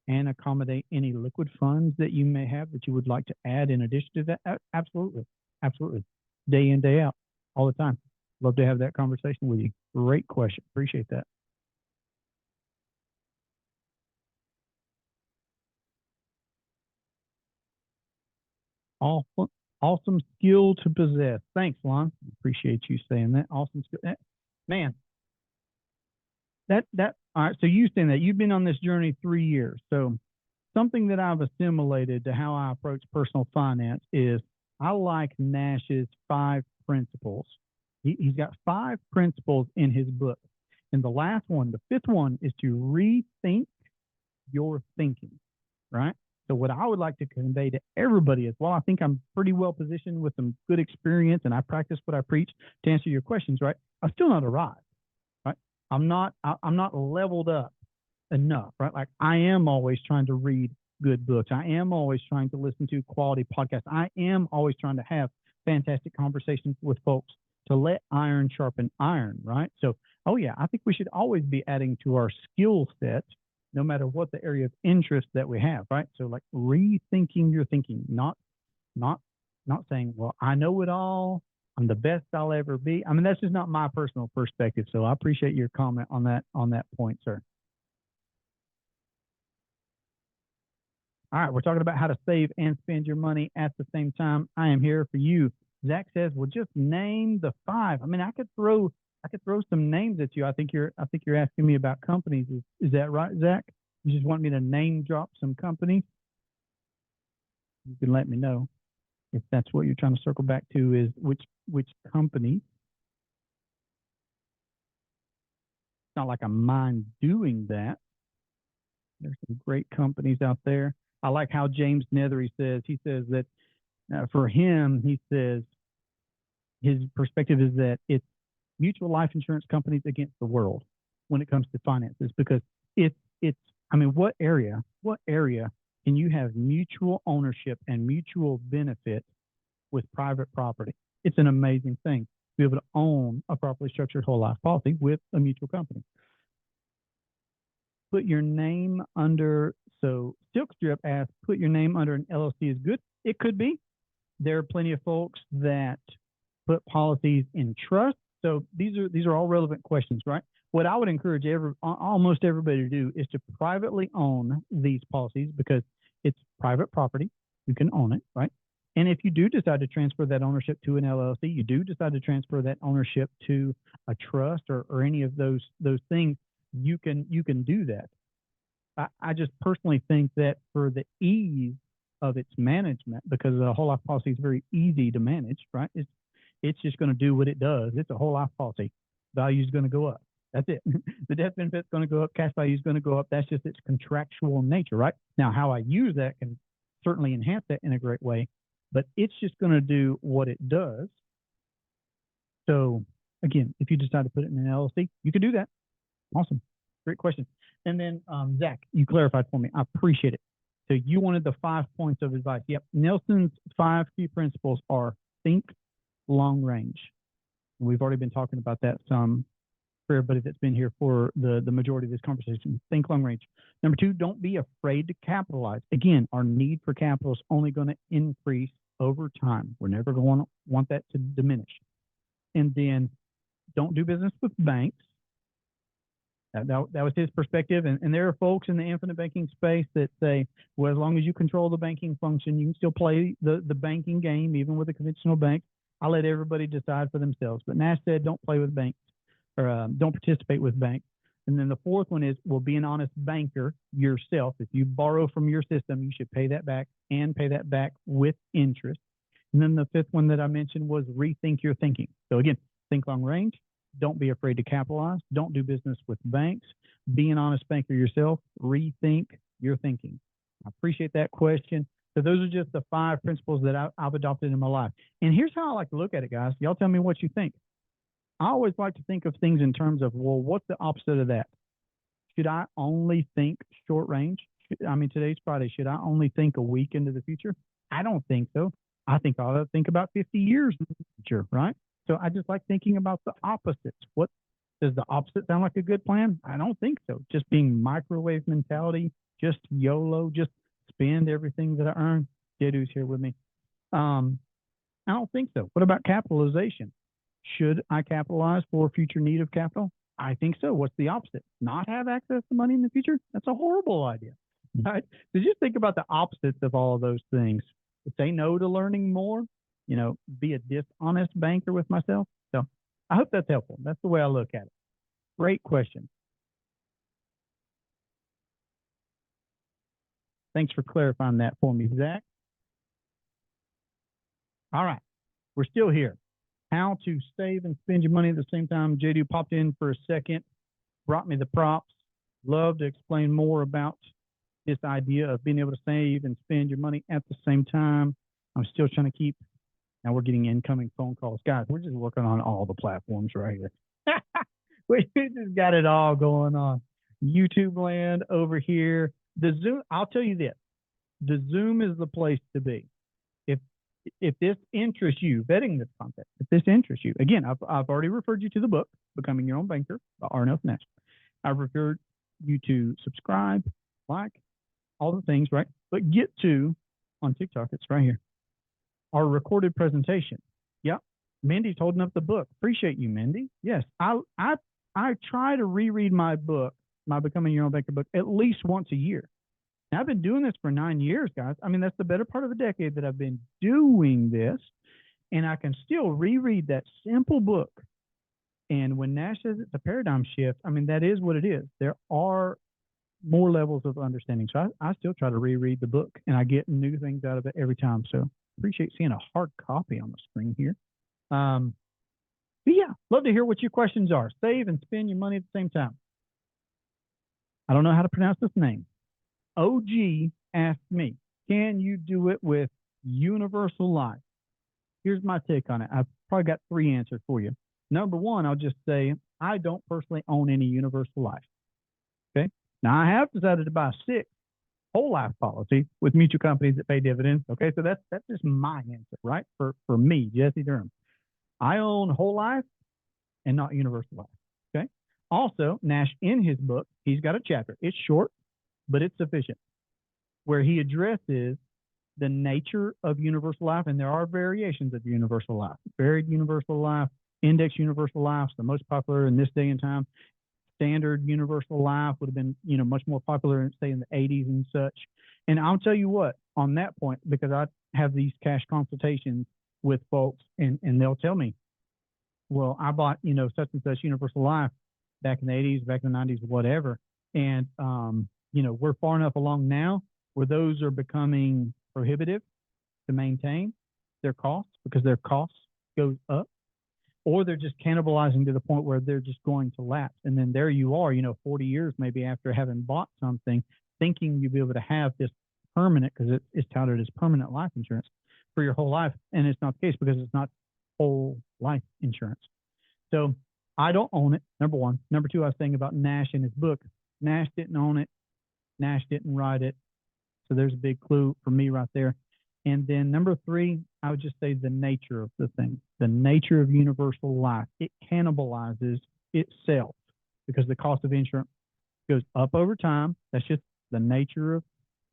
and accommodate any liquid funds that you may have that you would like to add in addition to that? Absolutely. Absolutely. Day in, day out, all the time. Love to have that conversation with you. Great question. Appreciate that. Awesome skill to possess. Thanks, Lon. Appreciate you saying that. Awesome skill. Man, all right. So you saying that you've been on this journey 3 years. So something that I've assimilated to how I approach personal finance is I like Nash's 5 principles. He's got 5 principles in his book. And the last one, the 5th one, is to rethink your thinking, right? So what I would like to convey to everybody is, well, I think I'm pretty well positioned with some good experience and I practice what I preach to answer your questions, right? I'm still not arrived, right? I'm not leveled up enough, right? Like I am always trying to read good books. I am always trying to listen to quality podcasts. I am always trying to have fantastic conversations with folks to let iron sharpen iron, right? So, oh yeah, I think we should always be adding to our skill set, no matter what the area of interest that we have, right? So like rethinking your thinking, not saying, well, I know it all, I'm the best I'll ever be. I mean, that's just not my personal perspective. So I appreciate your comment on that point, sir. All right, we're talking about how to save and spend your money at the same time. I am here for you. Zach says, well, just name the 5. I mean, I could throw some names at you. I think you're asking me about companies. Is that right, Zach? You just want me to name drop some companies? You can let me know if that's what you're trying to circle back to, is which company. It's not like I mind doing that. There's some great companies out there. I like how James Nethery says. He says that for him, he says his perspective is that it's mutual life insurance companies against the world when it comes to finances, because it's I mean, what area can you have mutual ownership and mutual benefit with private property? It's an amazing thing to be able to own a properly structured whole life policy with a mutual company. Put your name under, so Silkstrip asks, put your name under an LLC is good. It could be. There are plenty of folks that put policies in trust. So these are all relevant questions, right? What I would encourage almost everybody to do is to privately own these policies, because it's private property. You can own it, right? And if you do decide to transfer that ownership to an LLC, you do decide to transfer that ownership to a trust or any of those things, you can do that. I just personally think that for the ease of its management, because the whole life policy is very easy to manage, right? It's just going to do what it does. It's a whole life policy. Value is going to go up. That's it. The death benefit is going to go up. Cash value is going to go up. That's just its contractual nature, right? Now, how I use that can certainly enhance that in a great way, but it's just going to do what it does. So again, if you decide to put it in an LLC, you could do that. Awesome. Great question. And then Zach, you clarified for me. I appreciate it. So you wanted the 5 points of advice. Yep. Nelson's 5 key principles are think long range. We've already been talking about that some for everybody that's been here for the majority of this conversation. Think long range. Number 2, don't be afraid to capitalize. Again, our need for capital is only going to increase over time. We're never going to want that to diminish. And then don't do business with banks. That was his perspective. And there are folks in the infinite banking space that say, well, as long as you control the banking function, you can still play the banking game, even with a conventional bank. I'll let everybody decide for themselves. But Nash said, don't play with banks, or don't participate with banks. And then the 4th one is, well, be an honest banker yourself. If you borrow from your system, you should pay that back, and pay that back with interest. And then the 5th one that I mentioned was rethink your thinking. So again, think long range. Don't be afraid to capitalize. Don't do business with banks. Be an honest banker yourself. Rethink your thinking. I appreciate that question. So those are just the 5 principles that I've adopted in my life. And here's how I like to look at it, guys. Y'all tell me what you think. I always like to think of things in terms of, well, what's the opposite of that? Should I only think short range? I mean, today's Friday. Should I only think a week into the future? I don't think so. I think I ought to think about 50 years in the future, right? So I just like thinking about the opposites. What does the opposite sound like a good plan? I don't think so. Just being microwave mentality, just YOLO, just spend everything that I earn. Dedu's here with me. I don't think so. What about capitalization? Should I capitalize for future need of capital? I think so. What's the opposite? Not have access to money in the future? That's a horrible idea. Right? So just think about the opposites of all of those things. Say no to learning more. Be a dishonest banker with myself. So I hope that's helpful. That's the way I look at it. Great question. Thanks for clarifying that for me, Zach. All right, we're still here. How to save and spend your money at the same time. JD popped in for a second, brought me the props. Love to explain more about this idea of being able to save and spend your money at the same time. I'm still trying to keep, now we're getting incoming phone calls. Guys, we're just working on all the platforms right here. We just got it all going on. YouTube land over here. The Zoom, I'll tell you this, the Zoom is the place to be. If this interests you, vetting this content, if this interests you, again, I've already referred you to the book, Becoming Your Own Banker by Nash. I've referred you to subscribe, like, all the things, right? But get to, on TikTok, it's right here, our recorded presentation. Yep, Mindy's holding up the book. Appreciate you, Mindy. Yes, I try to reread my book, my Becoming Your Own Banker book, at least once a year. Now, I've been doing this for 9 years, guys. I mean, that's the better part of a decade that I've been doing this, and I can still reread that simple book. And when Nash says it's a paradigm shift, I mean, that is what it is. There are more levels of understanding. So I still try to reread the book, and I get new things out of it every time. So appreciate seeing a hard copy on the screen here. But yeah, love to hear what your questions are. Save and spend your money at the same time. I don't know how to pronounce this name. OG asked me, can you do it with Universal Life? Here's my take on it. I've probably got 3 answers for you. Number one, I'll just say, I don't personally own any Universal Life. Okay. Now, I have decided to buy 6 whole life policies with mutual companies that pay dividends. Okay. So that's just my answer, right? For me, Jesse Durham. I own whole life and not Universal Life. Okay. Also, Nash, in his book, he's got a chapter. It's short, but it's sufficient, where he addresses the nature of universal life, and there are variations of universal life. Varied universal life, index universal life, the most popular in this day and time. Standard universal life would have been, much more popular, say, in the 80s and such. And I'll tell you what, on that point, because I have these cash consultations with folks, and they'll tell me, well, I bought, such and such universal life back in the 80s, back in the 90s, whatever. And, we're far enough along now where those are becoming prohibitive to maintain their costs, because their costs goes up, or they're just cannibalizing to the point where they're just going to lapse. And then there you are, 40 years maybe after having bought something, thinking you'll be able to have this permanent, because it's touted as permanent life insurance for your whole life. And it's not the case, because it's not whole life insurance. So I don't own it, number one. Number two, I was saying about Nash in his book. Nash didn't own it. Nash didn't write it. So there's a big clue for me right there. And then number three, I would just say the nature of the thing, the nature of universal life. It cannibalizes itself because the cost of insurance goes up over time. That's just the nature of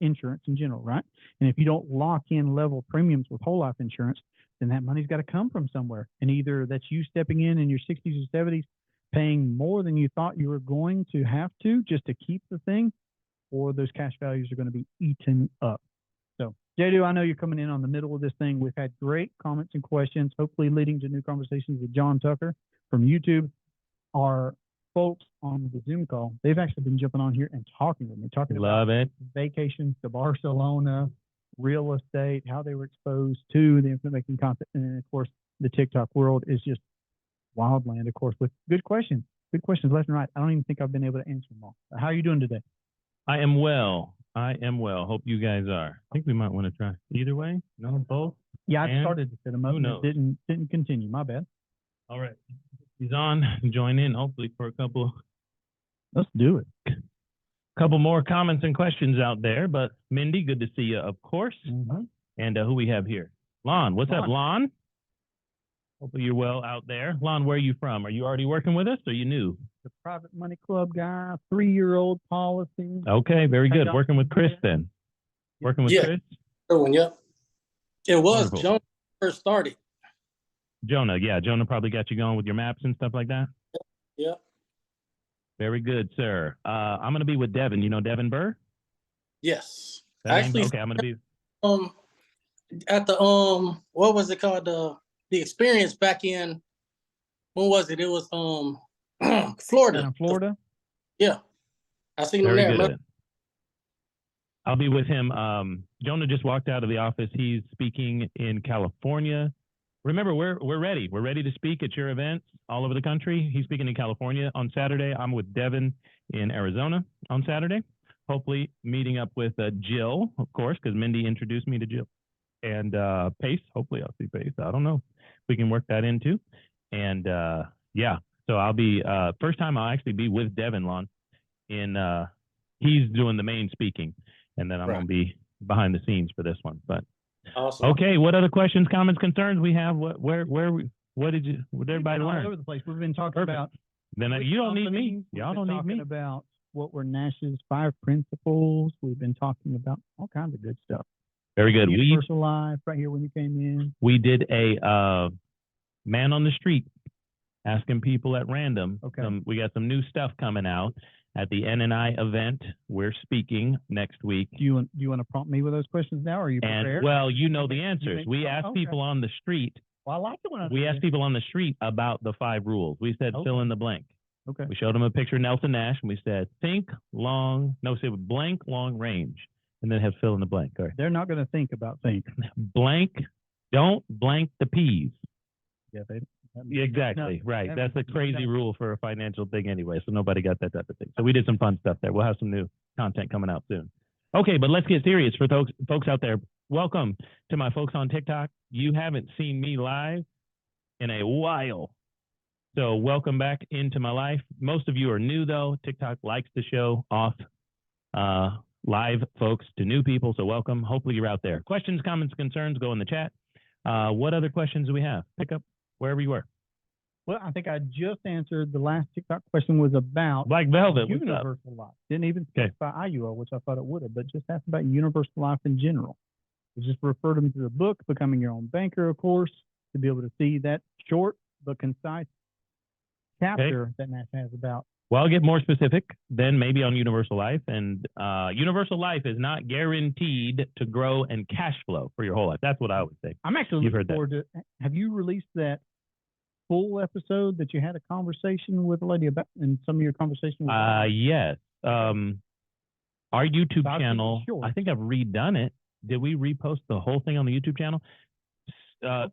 insurance in general, right? And if you don't lock in level premiums with whole life insurance, then that money's got to come from somewhere. And either that's you stepping in your 60s or 70s, paying more than you thought you were going to have to just to keep the thing, or those cash values are going to be eaten up. So, JD, I know you're coming in on the middle of this thing. We've had great comments and questions, hopefully leading to new conversations with John Tucker from YouTube. Our folks on the Zoom call, they've actually been jumping on here and talking with me, talking about vacations to Barcelona, real estate, how they were exposed to the infinite banking concept. And then, of course, the TikTok world is just wildland, of course, with good questions left and right. I don't even think I've been able to answer them all. How are you doing today? I am well. Hope you guys are. I think we might want to try either way. No, both. Yeah, I started to set them up. Who knows? And it didn't continue. My bad. All right. He's on. Join in, hopefully, for a couple. Let's do it. Couple more comments and questions out there. But Mindy, good to see you, of course. Mm-hmm. And who we have here? Lon. What's up, Lon? Hopefully you're well out there. Lon, where are you from? Are you already working with us, or are you new? The Private Money Club guy, 3-year-old policy. Okay, very good. Working with Chris then. Working with Chris? Good one, yep. It was Wonderful. Jonah first started. Jonah, yeah. Jonah probably got you going with your maps and stuff like that? Yep. Very good, sir. I'm going to be with Devin. You know Devin Burr? Yes. Actually, okay, I'm going to be at the what was it called, the experience back in, when was it? It was Florida. Down in Florida? Yeah. I seen them there. good. I'll be with him. Jonah just walked out of the office. He's speaking in California. Remember, we're ready. We're ready to speak at your events all over the country. He's speaking in California on Saturday. I'm with Devin in Arizona on Saturday. Hopefully meeting up with Jill, of course, because Mindy introduced me to Jill. And Pace, hopefully I'll see Pace. I don't know. We can work that in too. And yeah, so I'll be, first time I'll actually be with Devin Lon in, he's doing the main speaking. And then I'm going to be behind the scenes for this one. But Awesome. okay, what other questions, comments, concerns we have? What did everybody learn? All over the place. We've been talking about. Then you don't need me. Y'all don't need me. About what were Nash's 5 principles. We've been talking about all kinds of good stuff. Very good. Universal Life right here when you came in. We did a man on the street asking people at random. Okay. We got some new stuff coming out at the NNI event. We're speaking next week. Do you want to prompt me with those questions now? Or are you prepared? And well, you know the answers. We asked people on the street. Well, I like it when we asked people on the street about the 5 rules. We said fill in the blank. Okay. We showed them a picture of Nelson Nash and we said say blank long range. And then have fill in the blank. All right. They're not going to think about think. Blank, don't blank the P's. Yeah, exactly. No, right. That's a crazy rule for a financial thing anyway. So nobody got that type of thing. So we did some fun stuff there. We'll have some new content coming out soon. Okay, but let's get serious for folks out there. Welcome to my folks on TikTok. You haven't seen me live in a while. So welcome back into my life. Most of you are new though. TikTok likes to show off live folks to new people. So welcome. Hopefully you're out there. Questions, comments, concerns, go in the chat. What other questions do we have? Pick up wherever you were. Well, I think I just answered the last TikTok question was about Black Velvet. Universal Life. Didn't even specify IUL, which I thought it would have, but just asked about Universal Life in general. It just referred them to the book, Becoming Your Own Banker, of course, to be able to see that short but concise chapter that Nash has about. Well, I'll get more specific then maybe on Universal Life. And Universal Life is not guaranteed to grow and cash flow for your whole life. That's what I would say. I'm actually looking forward to. Have you released that full episode that you had a conversation with a lady about in some of your conversations? Yes. Our YouTube channel, I think I've redone it. Did we repost the whole thing on the YouTube channel?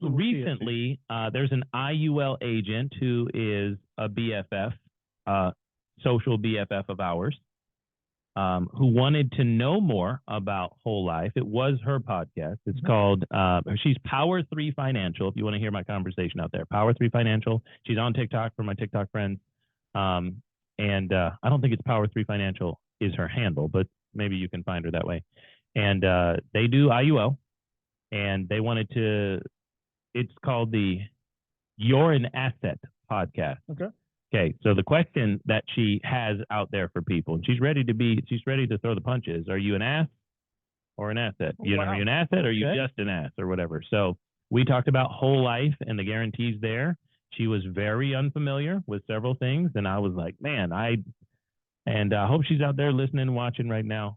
Recently, there's an IUL agent who is a BFF, social BFF of ours, who wanted to know more about whole life. It was her podcast. It's called, she's Power 3 Financial, if you want to hear my conversation out there. Power 3 Financial. She's on TikTok for my TikTok friends. I don't think it's Power 3 Financial is her handle, but maybe you can find her that way. And they do IUL, and they wanted to, it's called the You're an Asset podcast. Okay, so the question that she has out there for people, and she's ready to throw the punches. Are you an ass or an asset? You know, are you an asset or are you just an ass or whatever? So we talked about whole life and the guarantees there. She was very unfamiliar with several things, and I was like, man, I hope she's out there listening and watching right now.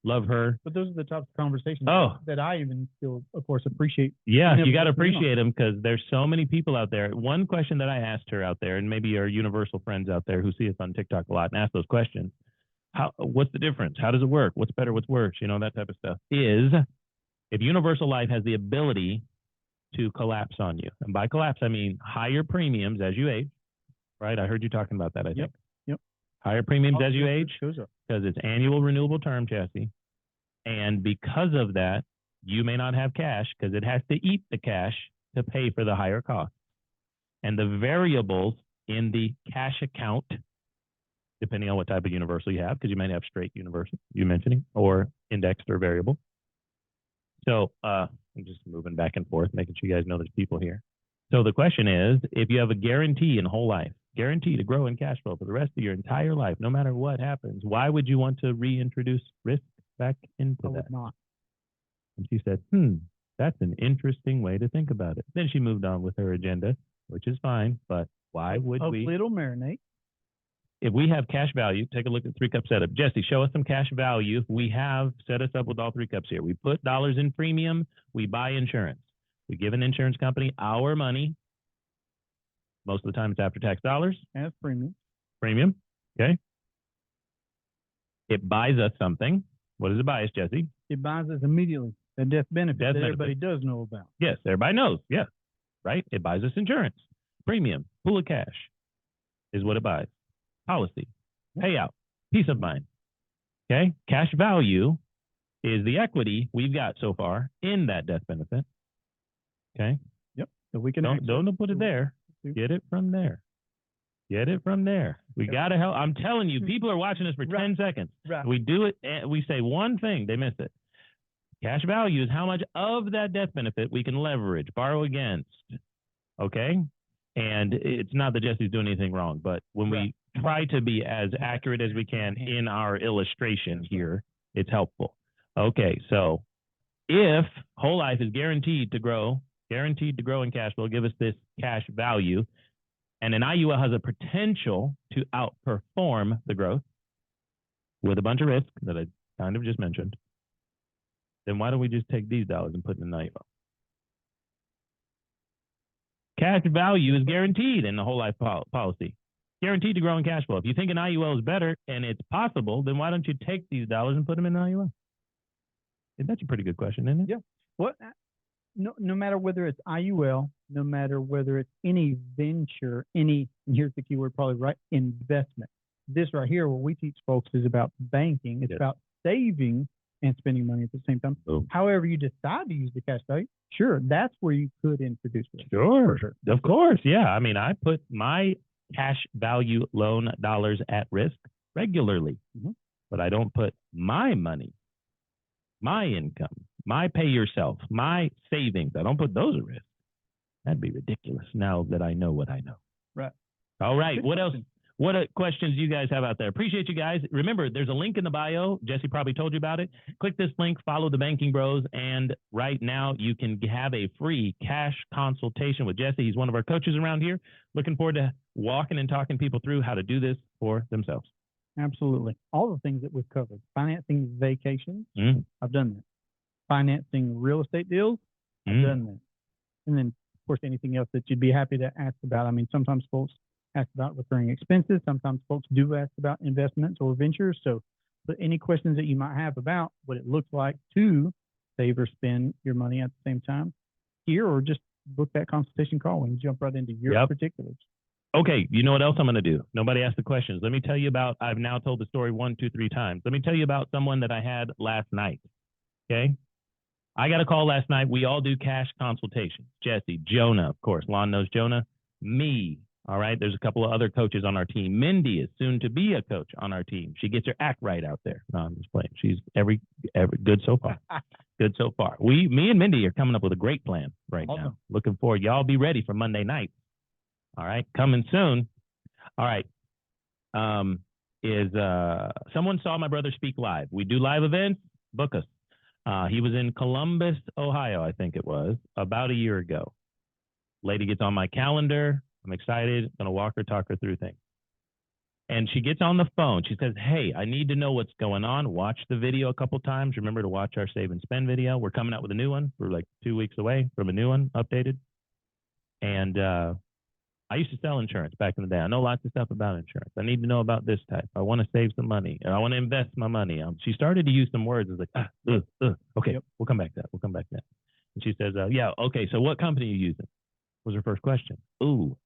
Love her. But those are the types of conversations that I even still, of course, appreciate. Yeah, you got to appreciate them because there's so many people out there. One question that I asked her out there, and maybe your universal friends out there who see us on TikTok a lot and ask those questions, what's the difference? How does it work? What's better? What's worse? You know, that type of stuff. Is if Universal Life has the ability to collapse on you. And by collapse, I mean higher premiums as you age, right? I heard you talking about that, I think. Yep. Higher premiums as you age because it's annual renewable term chassis. And because of that, you may not have cash because it has to eat the cash to pay for the higher cost. And the variables in the cash account, depending on what type of universal you have, because you might have straight universal, you mentioning, or indexed or variable. So I'm just moving back and forth, making sure you guys know there's people here. So the question is, if you have a guarantee in whole life, guarantee to grow in cash flow for the rest of your entire life, no matter what happens, why would you want to reintroduce risk back into that? I would not. And she said, that's an interesting way to think about it. Then she moved on with her agenda, which is fine, but why would we? Hopefully it'll marinate. If we have cash value, take a look at 3-cup setup. Jesse, show us some cash value. If we have set us up with all 3 cups here. We put dollars in premium. We buy insurance. We give an insurance company our money. Most of the time it's after-tax dollars. As premium. Premium, okay. It buys us something. What does it buy us, Jesse? It buys us immediately a death benefit Death that benefit. everybody does know about. Yes, everybody knows. Yeah, right? It buys us insurance, premium, pool of cash is what it buys. Policy, payout, peace of mind. Okay? Cash value is the equity we've got so far in that death benefit. Okay? Yep. So we can Don't put it there. Yep. Get it from there. Get it from there. We got to help. I'm telling you, people are watching us for 10 seconds. Right. We do it, and we say one thing, they miss it. Cash value is how much of that death benefit we can leverage, borrow against. Okay? And it's not that Jesse's doing anything wrong, but when we try to be as accurate as we can in our illustration here, it's helpful. Okay, so if whole life is guaranteed to grow in cash flow, give us this cash value, and an IUL has a potential to outperform the growth with a bunch of risk that I kind of just mentioned, then why don't we just take these dollars and put in an IUL? Cash value is guaranteed in the whole life policy. Guaranteed to grow in cash flow. If you think an IUL is better and it's possible, then why don't you take these dollars and put them in an IUL? That's a pretty good question, isn't it? Yeah. What? No matter whether it's IUL, no matter whether it's any venture, and here's the key word probably, right? Investment. This right here, what we teach folks is about banking. It's about saving and spending money at the same time. Oh. However you decide to use the cash value, sure, that's where you could introduce it. Sure. Of course. Yeah. I mean, I put my cash value loan dollars at risk regularly, but I don't put my money, my income, my pay yourself, my savings. I don't put those at risk. That'd be ridiculous now that I know what I know. Right. All right. What else? What questions do you guys have out there? Appreciate you guys. Remember, there's a link in the bio. Jesse probably told you about it. Click this link, follow the Banking Bros, and right now you can have a free cash consultation with Jesse. He's one of our coaches around here. Looking forward to walking and talking people through how to do this for themselves. Absolutely. All the things that we've covered. Financing vacations, I've done that. Financing real estate deals, I've done that. And then, of course, anything else that you'd be happy to ask about. I mean, sometimes folks ask about recurring expenses. Sometimes folks do ask about investments or ventures. So any questions that you might have about what it looks like to save or spend your money at the same time here, or just book that consultation call and jump right into your particulars. Okay, you know what else I'm going to do? Nobody asked the questions. Let me tell you about, I've now told the story 1, 2, 3 times. Let me tell you about someone that I had last night, okay? I got a call last night. We all do cash consultations. Jesse, Jonah, of course. Lon knows Jonah. Me, all right? There's a couple of other coaches on our team. Mindy is soon to be a coach on our team. She gets her act right out there. No, I'm just playing. She's every good so far. Good so far. Me and Mindy are coming up with a great plan right now. Looking forward. Y'all be ready for Monday night. All right, coming soon. All right. Someone saw my brother speak live. We do live events. Book us. He was in Columbus, Ohio, I think it was, about a year ago. Lady gets on my calendar. I'm excited. Going to walk her, talk her through things. And she gets on the phone. She says, hey, I need to know what's going on. Watch the video a couple times. Remember to watch our Save and Spend video. We're coming out with a new one. We're like 2 weeks away from a new one, updated. And I used to sell insurance back in the day. I know lots of stuff about insurance. I need to know about this type. I want to save some money, and I want to invest my money. She started to use some words. I was like, okay, we'll come back to that. We'll come back to that. And she says, yeah, okay, so what company are you using? Was her first question. I'm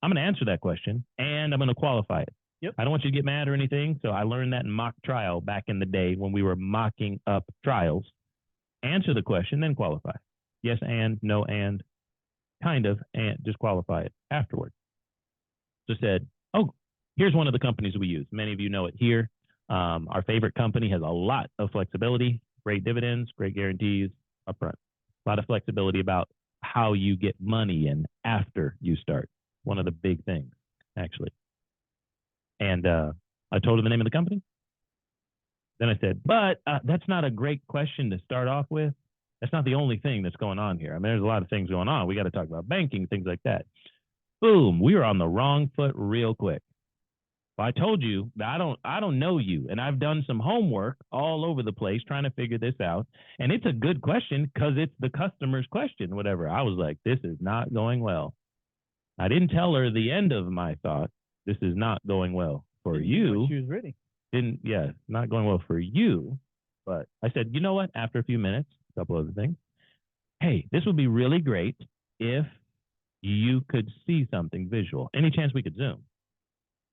going to answer that question, and I'm going to qualify it. Yep. I don't want you to get mad or anything, so I learned that in mock trial back in the day when we were mocking up trials. Answer the question, then qualify. Yes and, no and. Kind of, and just qualify it afterward. So said, here's one of the companies we use. Many of you know it here. Our favorite company has a lot of flexibility, great dividends, great guarantees upfront. A lot of flexibility about how you get money in after you start. One of the big things, actually. And I told her the name of the company. Then I said, but that's not a great question to start off with. That's not the only thing that's going on here. I mean, there's a lot of things going on. We got to talk about banking, things like that. Boom, we were on the wrong foot real quick. Well, I told you that I don't know you, and I've done some homework all over the place trying to figure this out. And it's a good question because it's the customer's question, whatever. I was like, this is not going well. I didn't tell her the end of my thought. This is not going well for you. She was ready. Not going well for you. But I said, you know what? After a few minutes, a couple other things. Hey, this would be really great if you could see something visual. Any chance we could Zoom?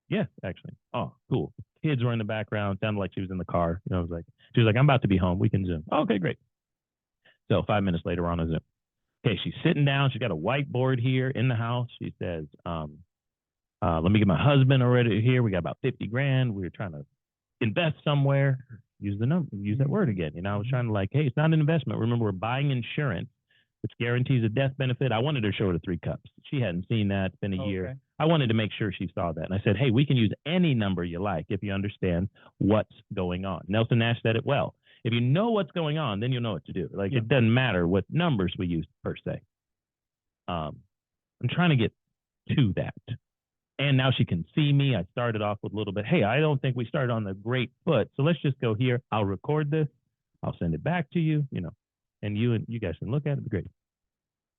Yes, actually. Oh, cool. Kids were in the background. Sounded like she was in the car. I was like, she was like, I'm about to be home. We can Zoom. Oh, okay, great. So 5 minutes later, we're on a Zoom. Okay, she's sitting down. She's got a whiteboard here in the house. She says, let me get my husband already here. We got about 50 grand. We were trying to invest somewhere. Use the number, use that word again. I was trying to like, hey, it's not an investment. Remember, we're buying insurance, which guarantees a death benefit. I wanted to show her the 3 cups. She hadn't seen that. It's been a year. I wanted to make sure she saw that. And I said, hey, we can use any number you like if you understand what's going on. Nelson Nash said it well. If you know what's going on, then you'll know what to do. Like, it doesn't matter what numbers we use per se. I'm trying to get to that. And now she can see me. I started off with a little bit, hey, I don't think we started on the great foot. So let's just go here. I'll record this. I'll send it back to you, and you guys can look at it. Great.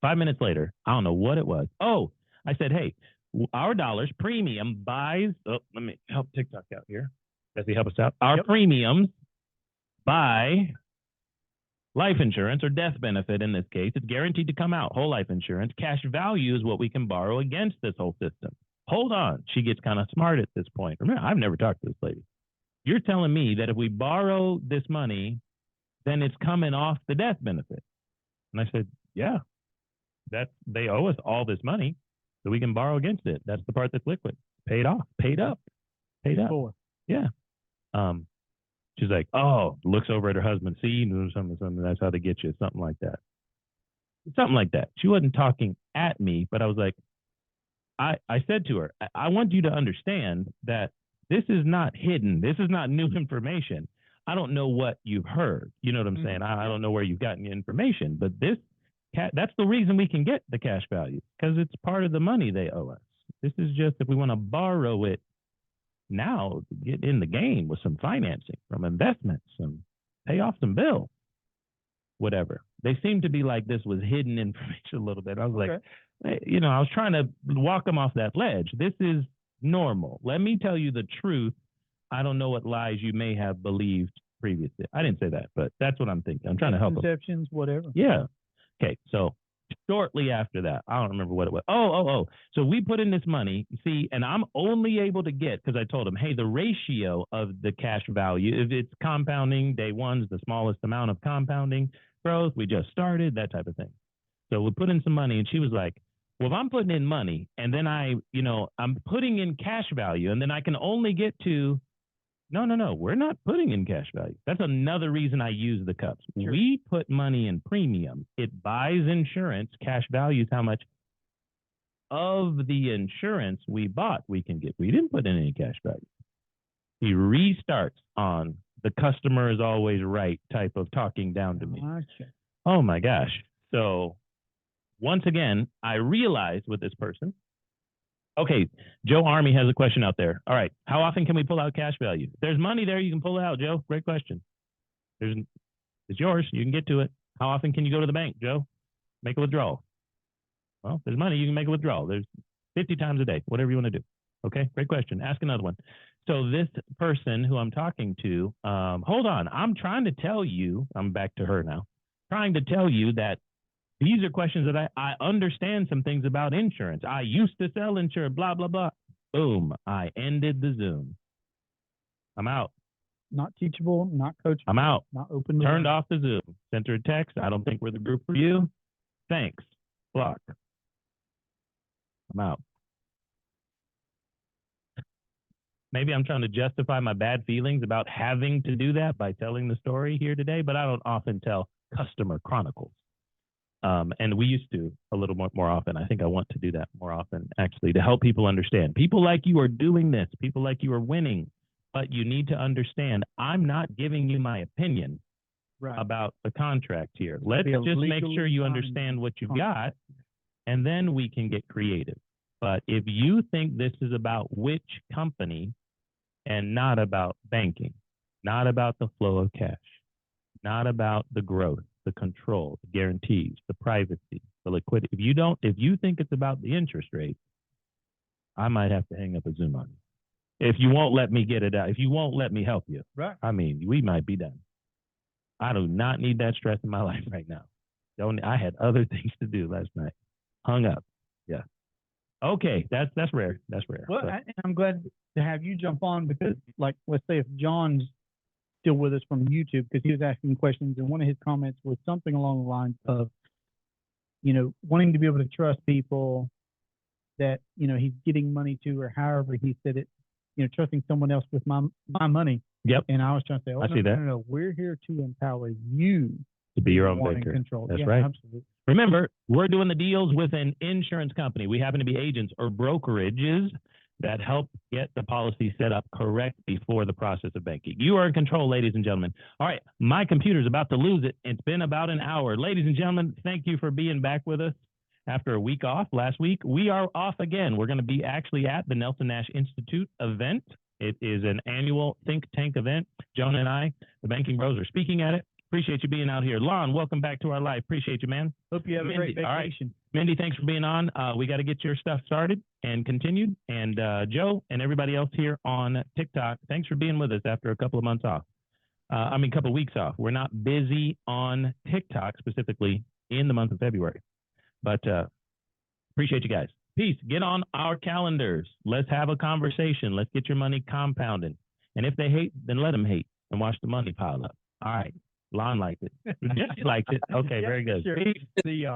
5 minutes later, I don't know what it was. Oh, I said, hey, our dollars premium buys, let me help TikTok out here. Does he help us out? Our premiums buy life insurance or death benefit in this case. It's guaranteed to come out. Whole life insurance. Cash value is what we can borrow against this whole system. Hold on. She gets kind of smart at this point. Remember, I've never talked to this lady. You're telling me that if we borrow this money, then it's coming off the death benefit. And I said, yeah, they owe us all this money so we can borrow against it. That's the part that's liquid. Paid off, paid up. Yeah. She's like, oh, looks over at her husband. See, something. That's how they get you. Something like that. Something like that. She wasn't talking at me, but I was like, I said to her, I want you to understand that this is not hidden. This is not new information. I don't know what you've heard. You know what I'm saying? I don't know where you've gotten your information, but that's the reason we can get the cash value, because it's part of the money they owe us. This is just if we want to borrow it now, get in the game with some financing from investments and pay off some bills, whatever. They seem to be like this was hidden information a little bit. I was like, I was trying to walk them off that ledge. This is normal. Let me tell you the truth. I don't know what lies you may have believed previously. I didn't say that, but that's what I'm thinking. I'm trying to help them. Conceptions, whatever. Yeah. Okay. So shortly after that, I don't remember what it was. Oh. So we put in this money, see, and I'm only able to get, because I told them, hey, the ratio of the cash value, if it's compounding, day one's the smallest amount of compounding growth. We just started, that type of thing. So we put in some money, and she was like, well, if I'm putting in money and then I'm putting in cash value, and then I can only get to, no, we're not putting in cash value. That's another reason I use the cups. Sure. We put money in premium. It buys insurance. Cash value is how much of the insurance we bought we can get. We didn't put in any cash value. He restarts on the customer is always right type of talking down to me. Okay. Oh my gosh. So once again, I realized with this person, okay, Joe Army has a question out there. All right, how often can we pull out cash value? If there's money there, you can pull it out, Joe. Great question. It's yours. You can get to it. How often can you go to the bank, Joe? Make a withdrawal. Well, if there's money, you can make a withdrawal. There's 50 times a day, whatever you want to do. Okay, great question. Ask another one. So this person who I'm talking to, hold on. I'm trying to tell you, I'm back to her now, trying to tell you that these are questions that I understand some things about insurance. I used to sell insurance, blah, blah, blah. Boom. I ended the Zoom. I'm out. Not teachable, not coachable. I'm out. Not open. Turned off the Zoom. Sent her a text. I don't think we're the group for you. Thanks. Block. I'm out. Maybe I'm trying to justify my bad feelings about having to do that by telling the story here today, but I don't often tell customer chronicles. And we used to a little more often. I think I want to do that more often, actually, to help people understand. People like you are doing this. People like you are winning. But you need to understand, I'm not giving you my opinion about the contract here. Let's just make sure you understand what you've got, and then we can get creative. But if you think this is about which company and not about banking, not about the flow of cash, not about the growth, the control, the guarantees, the privacy, the liquidity. If you think it's about the interest rate, I might have to hang up a Zoom on you. If you won't let me get it out, if you won't let me help you, right? I mean, we might be done. I do not need that stress in my life right now. I had other things to do last night. Hung up. Yeah. Okay, that's rare. That's rare. Well, But I'm glad to have you jump on because, like, let's say if John's still with us from YouTube because he was asking questions and one of his comments was something along the lines of, wanting to be able to trust people that, he's getting money to, or however he said it, trusting someone else with my money. Yep. And I was trying to say, oh, I see that. no, we're here to empower you to be your own want and banker. control. That's Yeah, right. absolutely. Remember, we're doing the deals with an insurance company. We happen to be agents or brokerages that help get the policy set up correct before the process of banking. You are in control, ladies and gentlemen. All right, my computer's about to lose it. It's been about an hour. Ladies and gentlemen, thank you for being back with us after a week off last week. We are off again. We're going to be actually at the Nelson Nash Institute event. It is an annual think tank event. Jonah and I, the Banking Bros, are speaking at it. Appreciate you being out here. Lon, welcome back to our live. Appreciate you, man. Hope you have a great vacation. All right. Mindy, thanks for being on. We got to get your stuff started and continued. And Joe and everybody else here on TikTok, thanks for being with us after a couple of months off. Couple of weeks off. We're not busy on TikTok specifically in the month of February. But appreciate you guys. Peace. Get on our calendars. Let's have a conversation. Let's get your money compounding. And if they hate, then let them hate and watch the money pile up. All right. Lon liked it. Jesse liked it. Okay, Yeah, very good. sure. Peace. See y'all.